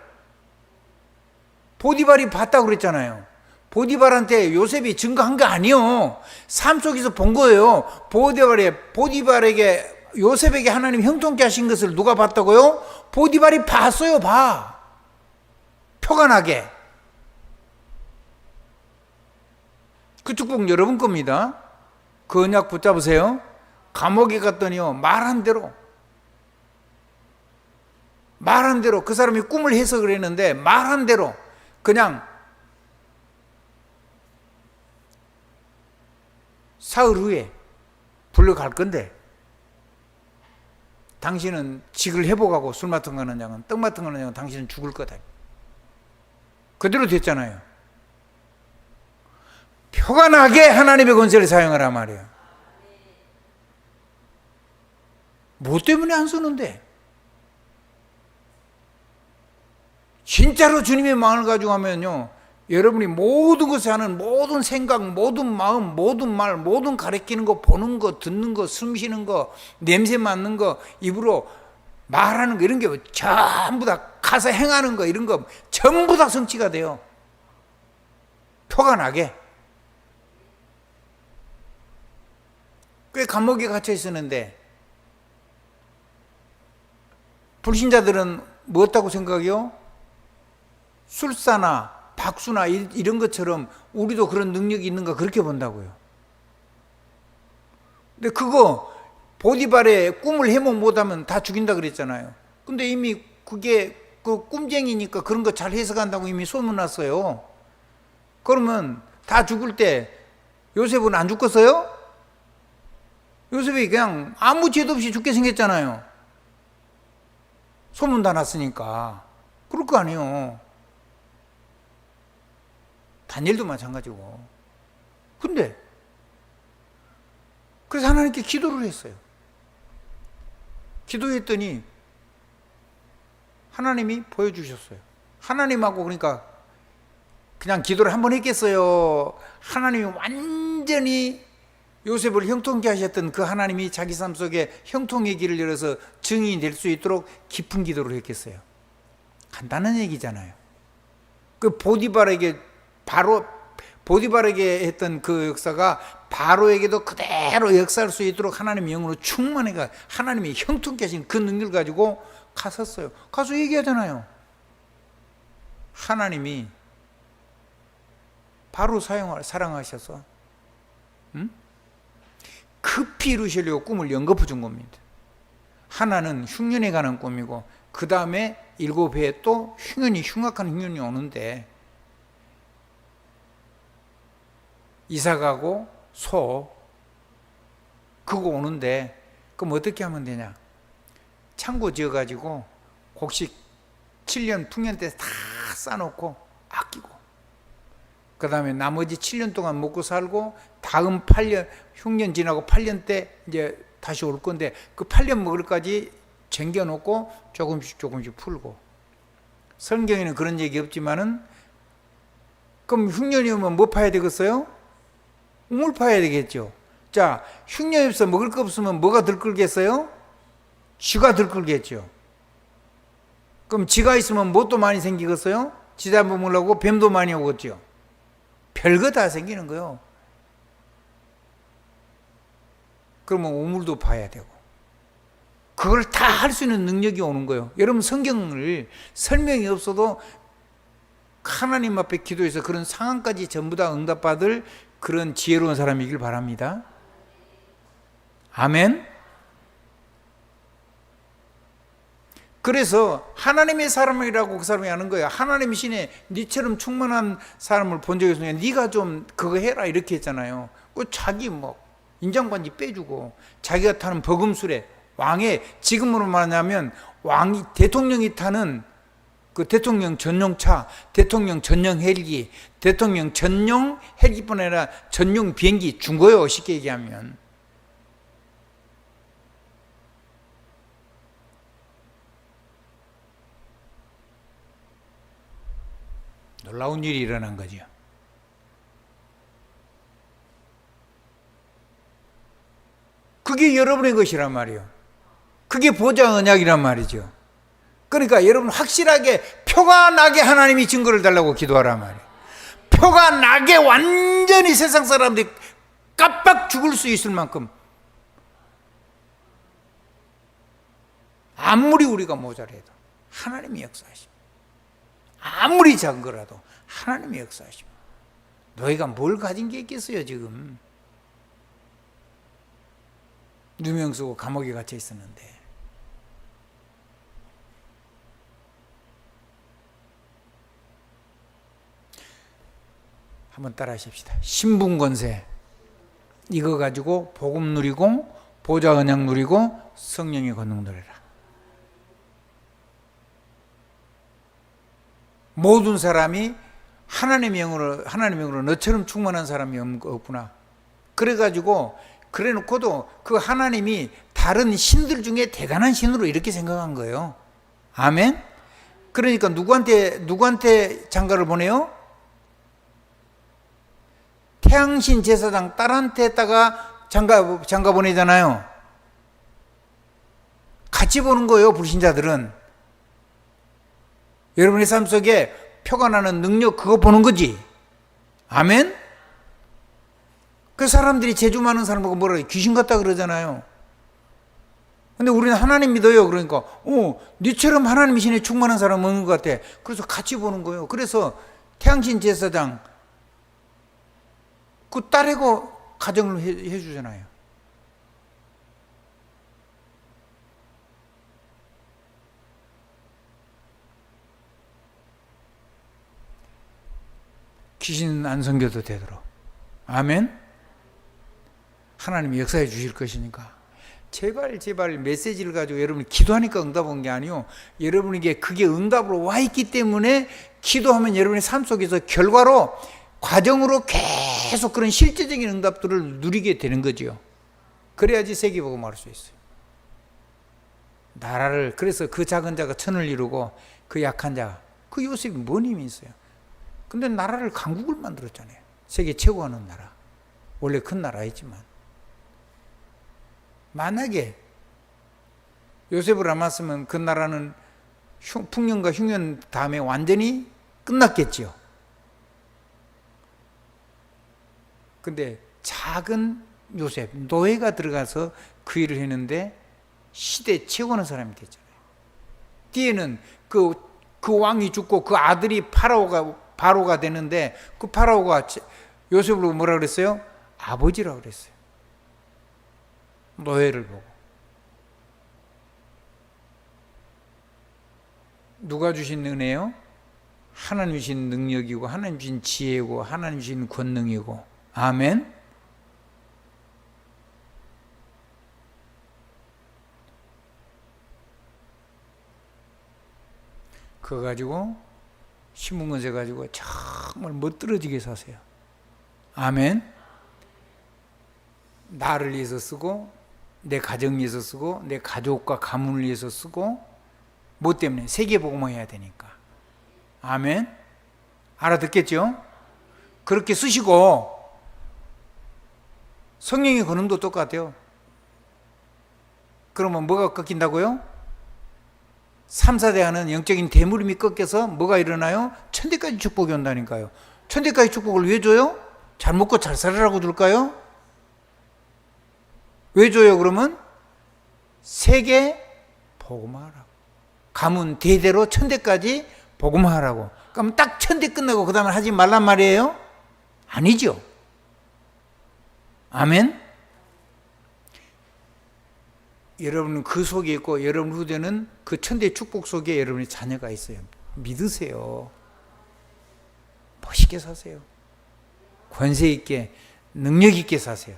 보디발이 봤다고 그랬잖아요. 보디발한테 요셉이 증거한 게 아니요. 삶 속에서 본 거예요. 보디발에게 요셉에게 하나님 형통케 하신 것을 누가 봤다고요? 보디발이 봤어요. 봐. 표가 나게. 그 축복 여러분 겁니다. 그 언약 붙잡으세요. 감옥에 갔더니요 말한 대로 그 사람이 꿈을 해석을 했는데 말한 대로 그냥 사흘 후에 불려갈 건데 당신은 직을 회복하고 술 맡은 거는 양은 떡 맡은 거는 양은 당신은 죽을 거다. 그대로 됐잖아요. 표가 나게 하나님의 권세를 사용하라 말이에요. 뭐 때문에 안 쓰는데? 진짜로 주님의 마음을 가지고 하면요, 여러분이 모든 것을 하는 모든 생각, 모든 마음, 모든 말, 모든 가리키는 거, 보는 거, 듣는 거, 숨 쉬는 거, 냄새 맡는 거, 입으로 말하는 거, 이런 게 전부 다 가서 행하는 거, 이런 거 전부 다 성취가 돼요. 표가 나게. 꽤 감옥에 갇혀 있었는데 불신자들은 뭐였다고 생각해요? 술사나 박수나 이런 것처럼 우리도 그런 능력이 있는가 그렇게 본다고요. 근데 그거 보디발의 꿈을 해몽 못하면 다 죽인다 그랬잖아요. 근데 이미 그게 그 꿈쟁이니까 그런 거 잘 해석한다고 이미 소문났어요. 그러면 다 죽을 때 요셉은 안 죽겠어요? 요셉이 그냥 아무 죄도 없이 죽게 생겼잖아요. 소문 다 났으니까. 그럴 거 아니에요. 다니엘도 마찬가지고. 근데 그래서 하나님께 기도를 했어요. 기도했더니 하나님이 보여주셨어요. 하나님하고 그러니까 그냥 기도를 한 번 했겠어요. 하나님이 완전히 요셉을 형통케 하셨던 그 하나님이 자기 삶 속에 형통의 길을 열어서 증인이 될 수 있도록 깊은 기도를 했겠어요. 간단한 얘기잖아요. 그 보디발에게 했던 그 역사가 바로에게도 그대로 역사할 수 있도록 하나님의 영으로 충만해가 하나님이 형통케 하신 그 능력을 가지고 갔었어요. 가서 얘기하잖아요. 하나님이 바로 사랑하셔서 급히 이루시려고 꿈을 연거푸 준 겁니다. 하나는 흉년에 관한 꿈이고 그 다음에 7회에 또 흉악한 흉년이 오는데 이삭하고 소 그거 오는데 그럼 어떻게 하면 되냐? 창고 지어가지고 곡식 7년 풍년 때 다 싸놓고 아끼고 그 다음에 나머지 7년 동안 먹고 살고 다음 8년 흉년 지나고 8년 때 이제 다시 올 건데 그 8년 먹을까지 쟁겨놓고 조금씩 조금씩 풀고. 성경에는 그런 얘기 없지만은, 그럼 흉년이 오면 뭐 파야 되겠어요? 우물 파야 되겠죠. 자, 흉년이 없어 먹을 거 없으면 뭐가 들끓겠어요? 쥐가 들끓겠죠. 그럼 쥐가 있으면 뭣도 많이 생기겠어요? 쥐 잡아먹으려고 뱀도 많이 오겠죠. 별거 다 생기는 거예요. 그러면 우물도 파야 되고. 그걸 다 할 수 있는 능력이 오는 거예요. 여러분, 성경을 설명이 없어도 하나님 앞에 기도해서 그런 상황까지 전부 다 응답받을 그런 지혜로운 사람이길 바랍니다. 아멘. 그래서 하나님의 사람이라고 그 사람이 하는 거예요. 하나님 신에 니처럼 충만한 사람을 본 적이 없으니까 네가 좀 그거 해라 이렇게 했잖아요. 그 자기 뭐 인장반지 빼주고 자기가 타는 버금술에 왕의, 지금으로 말하면 왕이, 대통령이 타는 그 대통령 전용 차, 대통령 전용 헬기, 대통령 전용 헬기뿐 아니라 전용 비행기 준 거예요. 쉽게 얘기하면. 놀라운 일이 일어난 거죠. 그게 여러분의 것이란 말이에요. 그게 보좌 언약이란 말이죠. 그러니까 여러분 확실하게 표가 나게 하나님이 증거를 달라고 기도하란 말이에요. 표가 나게 완전히 세상 사람들이 깜빡 죽을 수 있을 만큼, 아무리 우리가 모자라도 하나님이 역사하십니다. 아무리 작은 거라도 하나님이 역사하십니다. 너희가 뭘 가진 게 있겠어요 지금. 누명 쓰고 감옥에 갇혀 있었는데. 한번 따라 하십시다. 신분권세 이거 가지고 복음 누리고 보좌 언약 누리고 성령의 권능 누려라. 모든 사람이 하나님의 영으로 너처럼 충만한 사람이 없구나. 그래가지고 그래놓고도 그 하나님이 다른 신들 중에 대단한 신으로 이렇게 생각한 거예요. 아멘. 그러니까 누구한테 장가를 보내요? 태양신 제사장 딸한테다가 장가 보내잖아요. 같이 보는 거예요, 불신자들은. 여러분의 삶 속에 표가 나는 능력, 그거 보는 거지. 아멘? 그 사람들이 재주 많은 사람 보고 뭐라 귀신 같다 그러잖아요. 근데 우리는 하나님 믿어요. 그러니까, 니처럼 하나님 신에 충만한 사람 없는 것 같아. 그래서 같이 보는 거예요. 그래서 태양신 제사장, 그 딸애고 가정을 해주잖아요. 귀신 안 섬겨도 되도록. 아멘. 하나님이 역사해 주실 것이니까 제발 메시지를 가지고 여러분이 기도하니까 응답 온 게 아니요, 여러분에게 그게 응답으로 와 있기 때문에 기도하면 여러분의 삶 속에서 결과로 과정으로 계속 그런 실제적인 응답들을 누리게 되는 거죠. 그래야지 세계복음을 할 수 있어요. 나라를, 그래서 그 작은 자가 천을 이루고 그 약한 자, 그 요셉이 뭔 힘이 있어요. 근데 나라를 강국을 만들었잖아요. 세계 최고 하는 나라. 원래 큰 나라였지만. 만약에 요셉을 안 왔으면 그 나라는 풍년과 흉년 다음에 완전히 끝났겠지요. 근데 작은 요셉, 노예가 들어가서 그 일을 했는데 시대 최고는 사람이 됐잖아요. 뒤에는 그 왕이 죽고 그 아들이 바로가 되는데 그 파라오가 요셉을 뭐라 그랬어요? 아버지라고 그랬어요. 노예를 보고. 누가 주신 은혜요? 하나님 주신 능력이고 하나님 주신 지혜고 하나님 주신 권능이고. 아멘. 그거 가지고 신문건세 가지고 정말 멋들어지게 사세요. 아멘. 나를 위해서 쓰고 내 가정 위해서 쓰고 내 가족과 가문을 위해서 쓰고 뭐 때문에? 세계복음화 해야 되니까. 아멘. 알아듣겠죠? 그렇게 쓰시고 성령의 권능도 똑같아요. 그러면 뭐가 꺾인다고요? 3, 4대 하는 영적인 대물림이 꺾여서 뭐가 일어나요? 천대까지 축복이 온다니까요. 천대까지 축복을 왜 줘요? 잘 먹고 잘 살으라고 줄까요? 왜 줘요 그러면? 세계 복음화하라고. 가문 대대로 천대까지 복음화하라고. 그럼 딱 천대 끝나고 그 다음에 하지 말란 말이에요? 아니죠. 아멘. 여러분은 그 속에 있고 여러분 후대는 그 천대 축복 속에 여러분의 자녀가 있어요. 믿으세요. 멋있게 사세요. 권세 있게 능력 있게 사세요.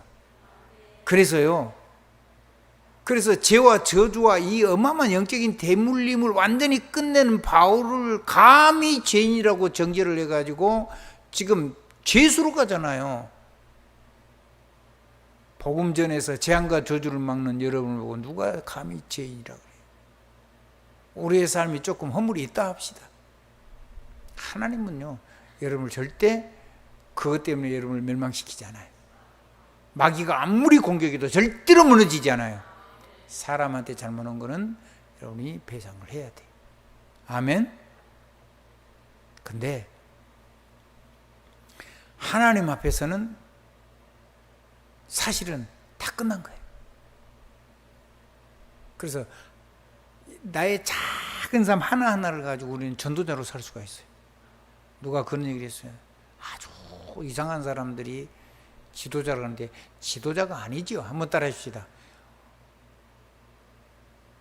그래서 죄와 저주와 이 어마어마한 영적인 대물림을 완전히 끝내는 바울을 감히 죄인이라고 정죄를 해가지고 지금 죄수로 가잖아요. 복음 전에서 재앙과 저주를 막는 여러분을 보고 누가 감히 죄인이라고 그래요. 우리의 삶이 조금 허물이 있다 합시다. 하나님은요 여러분을 절대 그것 때문에 여러분을 멸망시키잖아요. 마귀가 아무리 공격해도 절대로 무너지지 않아요. 사람한테 잘못한 거는 여러분이 배상을 해야 돼요. 아멘. 근데 하나님 앞에서는 사실은 다 끝난 거예요. 그래서 나의 작은 삶 하나하나를 가지고 우리는 전도자로 살 수가 있어요. 누가 그런 얘기를 했어요. 아주 이상한 사람들이 지도자를 하는데 지도자가 아니지요. 한번 따라해 줍시다.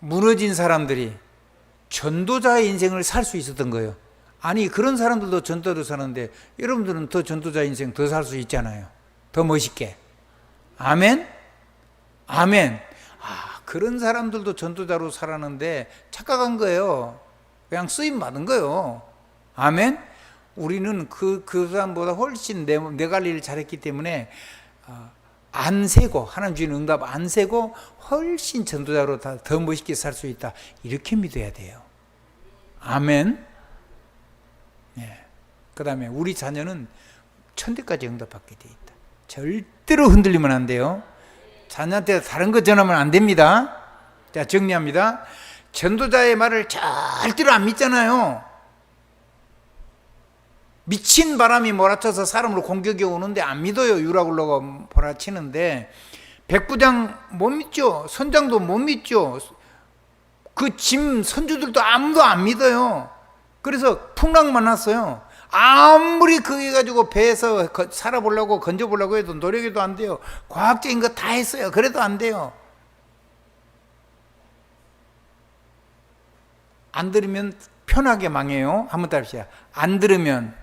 무너진 사람들이 전도자의 인생을 살 수 있었던 거예요. 아니 그런 사람들도 전도자로 사는데 여러분들은 더 전도자 인생 더 살 수 있잖아요. 더 멋있게. 아멘? 아멘. 그런 사람들도 전도자로 살았는데 착각한 거예요. 그냥 쓰임 받은 거예요. 아멘? 우리는 그 사람보다 훨씬 내 관리를 잘했기 때문에 안 세고 하나님 주신 응답 안 세고 훨씬 전도자로 더 멋있게 살 수 있다. 이렇게 믿어야 돼요. 아멘. 예. 그 다음에 우리 자녀는 천대까지 응답받게 돼 있다. 절대로 흔들리면 안 돼요. 자녀한테 다른 거 전하면 안 됩니다. 자, 정리합니다. 전도자의 말을 절대로 안 믿잖아요. 미친 바람이 몰아쳐서 사람으로 공격이 오는데 안 믿어요. 유라굴로가 몰아치는데 백부장 못 믿죠. 선장도 못 믿죠. 그 짐 선주들도 아무도 안 믿어요. 그래서 풍랑만 났어요. 아무리 그게 가지고 배에서 살아보려고 건져보려고 해도 노력해도 안 돼요. 과학적인 거 다 했어요. 그래도 안 돼요. 안 들으면 편하게 망해요. 한번 따라합시다. 안 들으면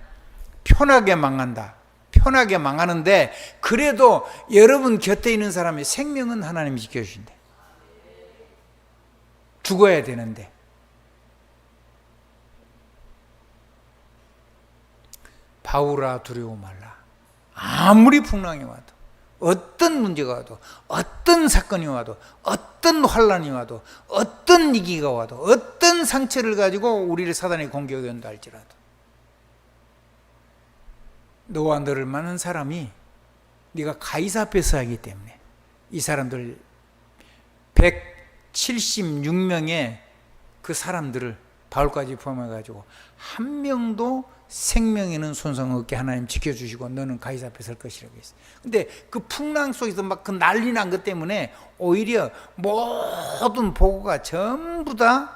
편하게 망한다. 편하게 망하는데 그래도 여러분 곁에 있는 사람의 생명은 하나님이 지켜주신대. 죽어야 되는데. 바울아 두려워 말라. 아무리 풍랑이 와도 어떤 문제가 와도 어떤 사건이 와도 어떤 환란이 와도 어떤 위기가 와도 어떤 상처를 가지고 우리를 사단이 공격해 온다 할지라도 너와 너를 많은 사람이 네가 가이사 앞에서 하기 때문에 이 사람들 176명의 그 사람들을 바울까지 포함해가지고 한 명도 생명에는 손상 없게 하나님 지켜주시고 너는 가이사 앞에 설 것이라고 했어요. 근데 그 풍랑 속에서 막 그 난리 난 것 때문에 오히려 모든 보고가 전부 다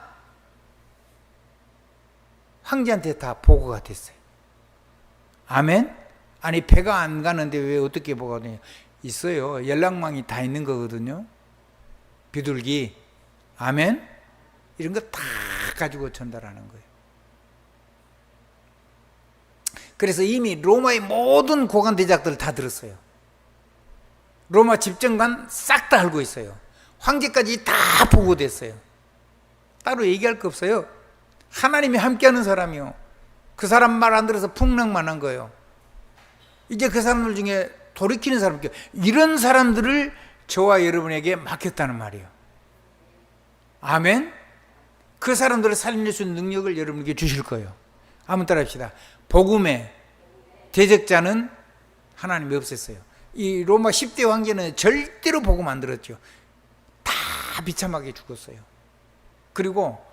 황제한테 다 보고가 됐어요. 아멘? 아니 배가 안 가는데 왜 어떻게 보고가 되냐? 있어요. 연락망이 다 있는 거거든요. 비둘기. 아멘? 이런 거 다 가지고 전달하는 거예요. 그래서 이미 로마의 모든 고관 대작들을 다 들었어요. 로마 집정관 싹 다 알고 있어요. 황제까지 다 보고됐어요. 따로 얘기할 거 없어요. 하나님이 함께하는 사람이요. 그 사람 말 안 들어서 풍랑만 한 거예요. 이제 그 사람들 중에 돌이키는 사람, 이런 사람들을 저와 여러분에게 맡겼다는 말이에요. 아멘. 그 사람들을 살릴 수 있는 능력을 여러분에게 주실 거예요. 한번 따라합시다. 복음의 대적자는 하나님이 없앴어요. 이 로마 10대 황제는 절대로 복음 안 들었죠. 다 비참하게 죽었어요. 그리고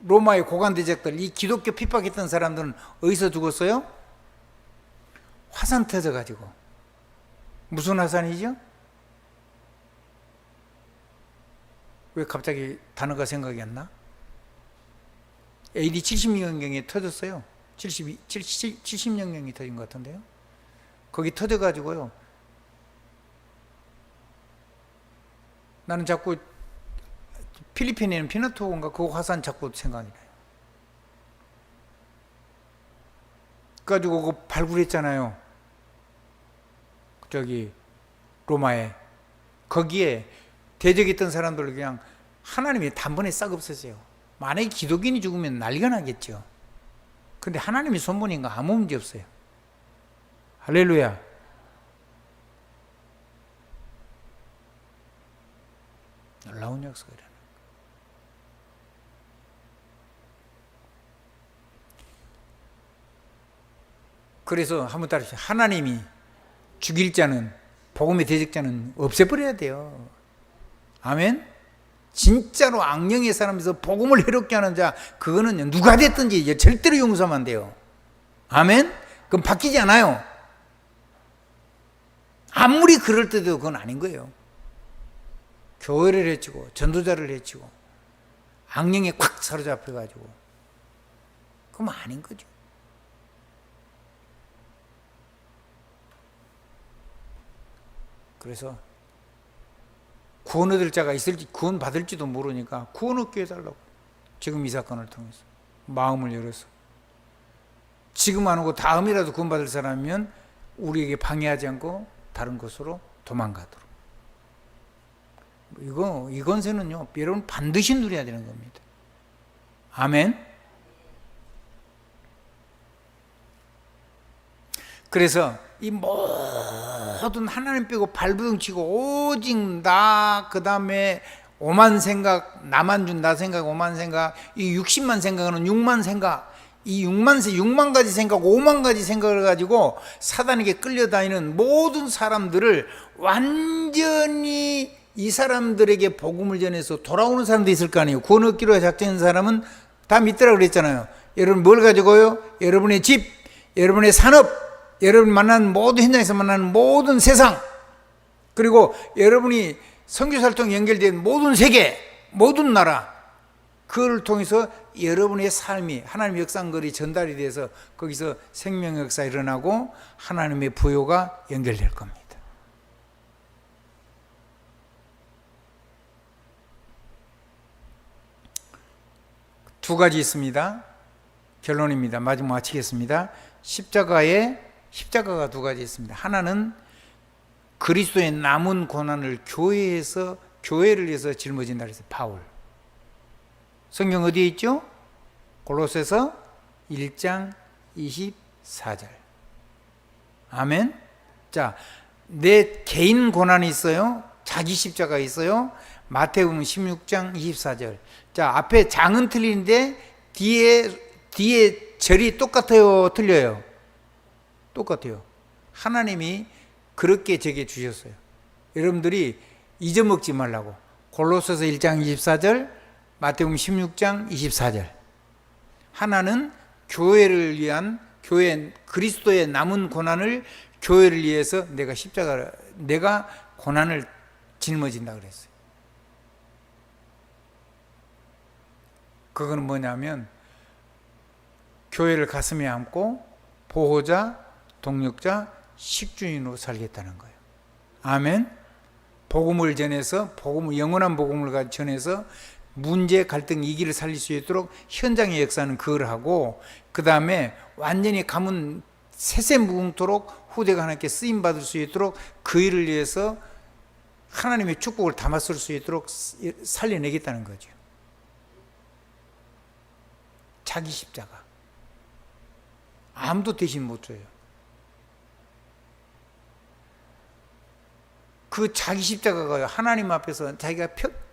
로마의 고관 대적들, 이 기독교 핍박했던 사람들은 어디서 죽었어요? 화산 터져가지고. 무슨 화산이죠? 왜 갑자기 단어가 생각이 안 나? AD 70년경에 터졌어요. 70년경이 터진 것 같은데요. 거기 터져가지고요. 나는 자꾸 필리핀에 있는 피나투인가 그 화산 자꾸 생각이 나요. 그래가지고 그거 발굴했잖아요. 저기 로마에. 거기에 대적했던 사람들 그냥 하나님이 단번에 싹 없애세요. 만약에 기독인이 죽으면 난리가 나겠죠. 근데 하나님이 손보니까 아무 문제 없어요. 할렐루야. 놀라운 역사가 일어나요. 그래서 한번 따라하시죠. 하나님이 죽일 자는, 복음의 대적자는 없애버려야 돼요. 아멘. 진짜로 악령의 사람에서 복음을 해롭게 하는 자, 그거는 누가 됐든지 절대로 용서하면 안 돼요. 아멘. 그건 바뀌지 않아요. 아무리 그럴 때도 그건 아닌 거예요. 교회를 해치고 전도자를 해치고 악령에 콱 사로잡혀가지고 그건 아닌 거죠. 그래서 구원 얻을 자가 있을지, 구원 받을지도 모르니까 구원 얻게 해달라고. 지금 이 사건을 통해서 마음을 열어서, 지금 안 오고 다음이라도 구원 받을 사람이면 우리에게 방해하지 않고 다른 곳으로 도망가도록. 이 권세는요, 여러분 반드시 누려야 되는 겁니다. 아멘. 그래서 이 모든 하나님 빼고 발부둥치고 오직 나, 그 다음에 오만 생각, 나만 준 나 생각, 오만 생각, 이 60만 생각은 6만 생각, 이 6만 가지 생각, 5만 가지 생각을 가지고 사단에게 끌려다니는 모든 사람들을 완전히, 이 사람들에게 복음을 전해서 돌아오는 사람도 있을 거 아니에요. 구원 얻기로 작정한 사람은 다 믿더라고 그랬잖아요. 여러분 뭘 가지고요? 여러분의 집, 여러분의 산업, 여러분이 만나는 모든 현장에서 만나는 모든 세상, 그리고 여러분이 선교사를 통해 연결된 모든 세계, 모든 나라, 그걸 통해서 여러분의 삶이 하나님의 역사글이 전달이 돼서 거기서 생명의 역사 일어나고 하나님의 부요가 연결될 겁니다. 두 가지 있습니다. 결론입니다. 마지막 마치겠습니다. 십자가가 두 가지 있습니다. 하나는 그리스도의 남은 고난을 교회를 위해서 짊어진다 그랬어요. 바울. 성경 어디에 있죠? 골로새서 1장 24절. 아멘. 자, 내 개인 고난이 있어요. 자기 십자가 있어요. 마태복음 16장 24절. 자, 앞에 장은 틀리는데 뒤에 절이 똑같아요, 틀려요? 똑같아요. 하나님이 그렇게 제게 주셨어요. 여러분들이 잊어먹지 말라고. 골로새서 1장 24절, 마태복음 16장 24절. 하나는 교회를 위한, 그리스도의 남은 고난을 교회를 위해서 내가 고난을 짊어진다 그랬어요. 그건 뭐냐면 교회를 가슴에 안고 보호자, 동력자, 식주인으로 살겠다는 거예요. 아멘. 복음을 전해서, 영원한 복음을 전해서 문제, 갈등, 위기를 살릴 수 있도록 현장의 역사는 그걸 하고, 그 다음에 완전히 가문 세세무궁토록 후대가 하나님께 쓰임받을 수 있도록 그 일을 위해서 하나님의 축복을 담았을 수 있도록 살려내겠다는 거죠. 자기 십자가. 아무도 대신 못 줘요. 그 자기 십자가가 하나님 앞에서 자기가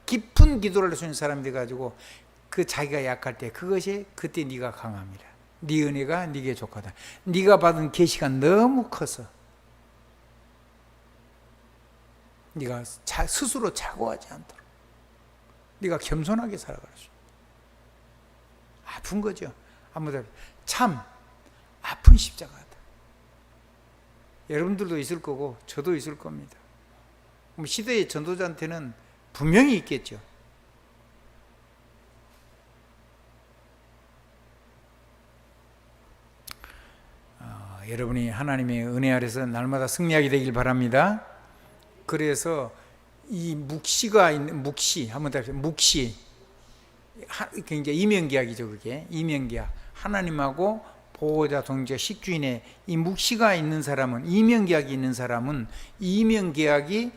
깊은 기도를 할 수 있는 사람이 돼가지고 그 자기가 약할 때 그것이 그때 네가 강합니다. 네 은혜가 네게 족하다. 네가 받은 계시가 너무 커서 네가 스스로 자고하지 않도록 네가 겸손하게 살아갈 수 있다. 아픈 거죠. 아무도 참 아픈 십자가다. 여러분들도 있을 거고 저도 있을 겁니다. 시대의 전도자한테는 분명히 있겠죠. 여러분이 하나님의 은혜 아래서 날마다 승리하게 되길 바랍니다. 그래서 이 묵시가 있는 묵시 한번 더 묵시 이제 이면계약이죠. 그게 이면계약 하나님하고 보호자 동자 식주인의 이 묵시가 있는 사람은 이면계약이 있는 사람은 이면계약이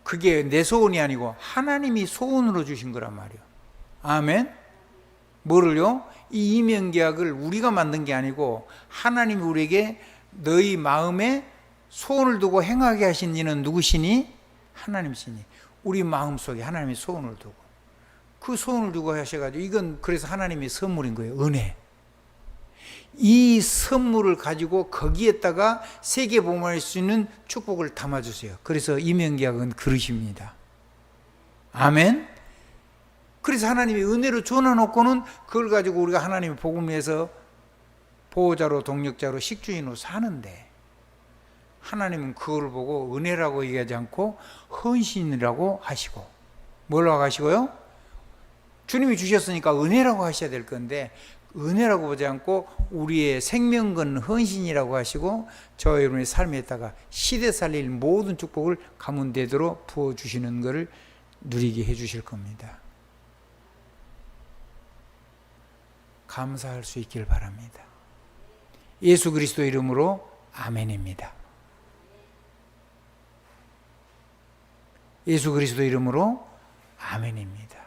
그게 내 소원이 아니고 하나님이 소원으로 주신 거란 말이에요. 아멘. 뭐를요? 이 이면계약을 우리가 만든 게 아니고 하나님이 우리에게 너희 마음에 소원을 두고 행하게 하신 이는 누구시니? 하나님이시니. 우리 마음속에 하나님이 소원을 두고 그 소원을 두고 하셔가지고 이건 그래서 하나님의 선물인 거예요. 은혜. 이 선물을 가지고 거기에다가 세계 복음할 수 있는 축복을 담아주세요. 그래서 이면계약은 그릇입니다. 아멘. 그래서 하나님의 은혜로 전화놓고는 그걸 가지고 우리가 하나님의 복음을 위해서 보호자로 동력자로 식주인으로 사는데 하나님은 그걸 보고 은혜라고 얘기하지 않고 헌신이라고 하시고 뭐라고 하시고요? 주님이 주셨으니까 은혜라고 하셔야 될 건데 은혜라고 보지 않고 우리의 생명 건 헌신이라고 하시고 저 여러분의 삶에다가 시대 살릴 모든 축복을 가문대대로 부어주시는 것을 누리게 해주실 겁니다. 감사할 수 있길 바랍니다. 예수 그리스도 이름으로 아멘입니다. 예수 그리스도 이름으로 아멘입니다.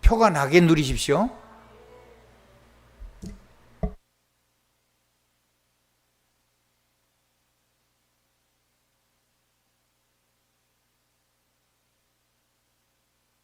표가 나게 누리십시오.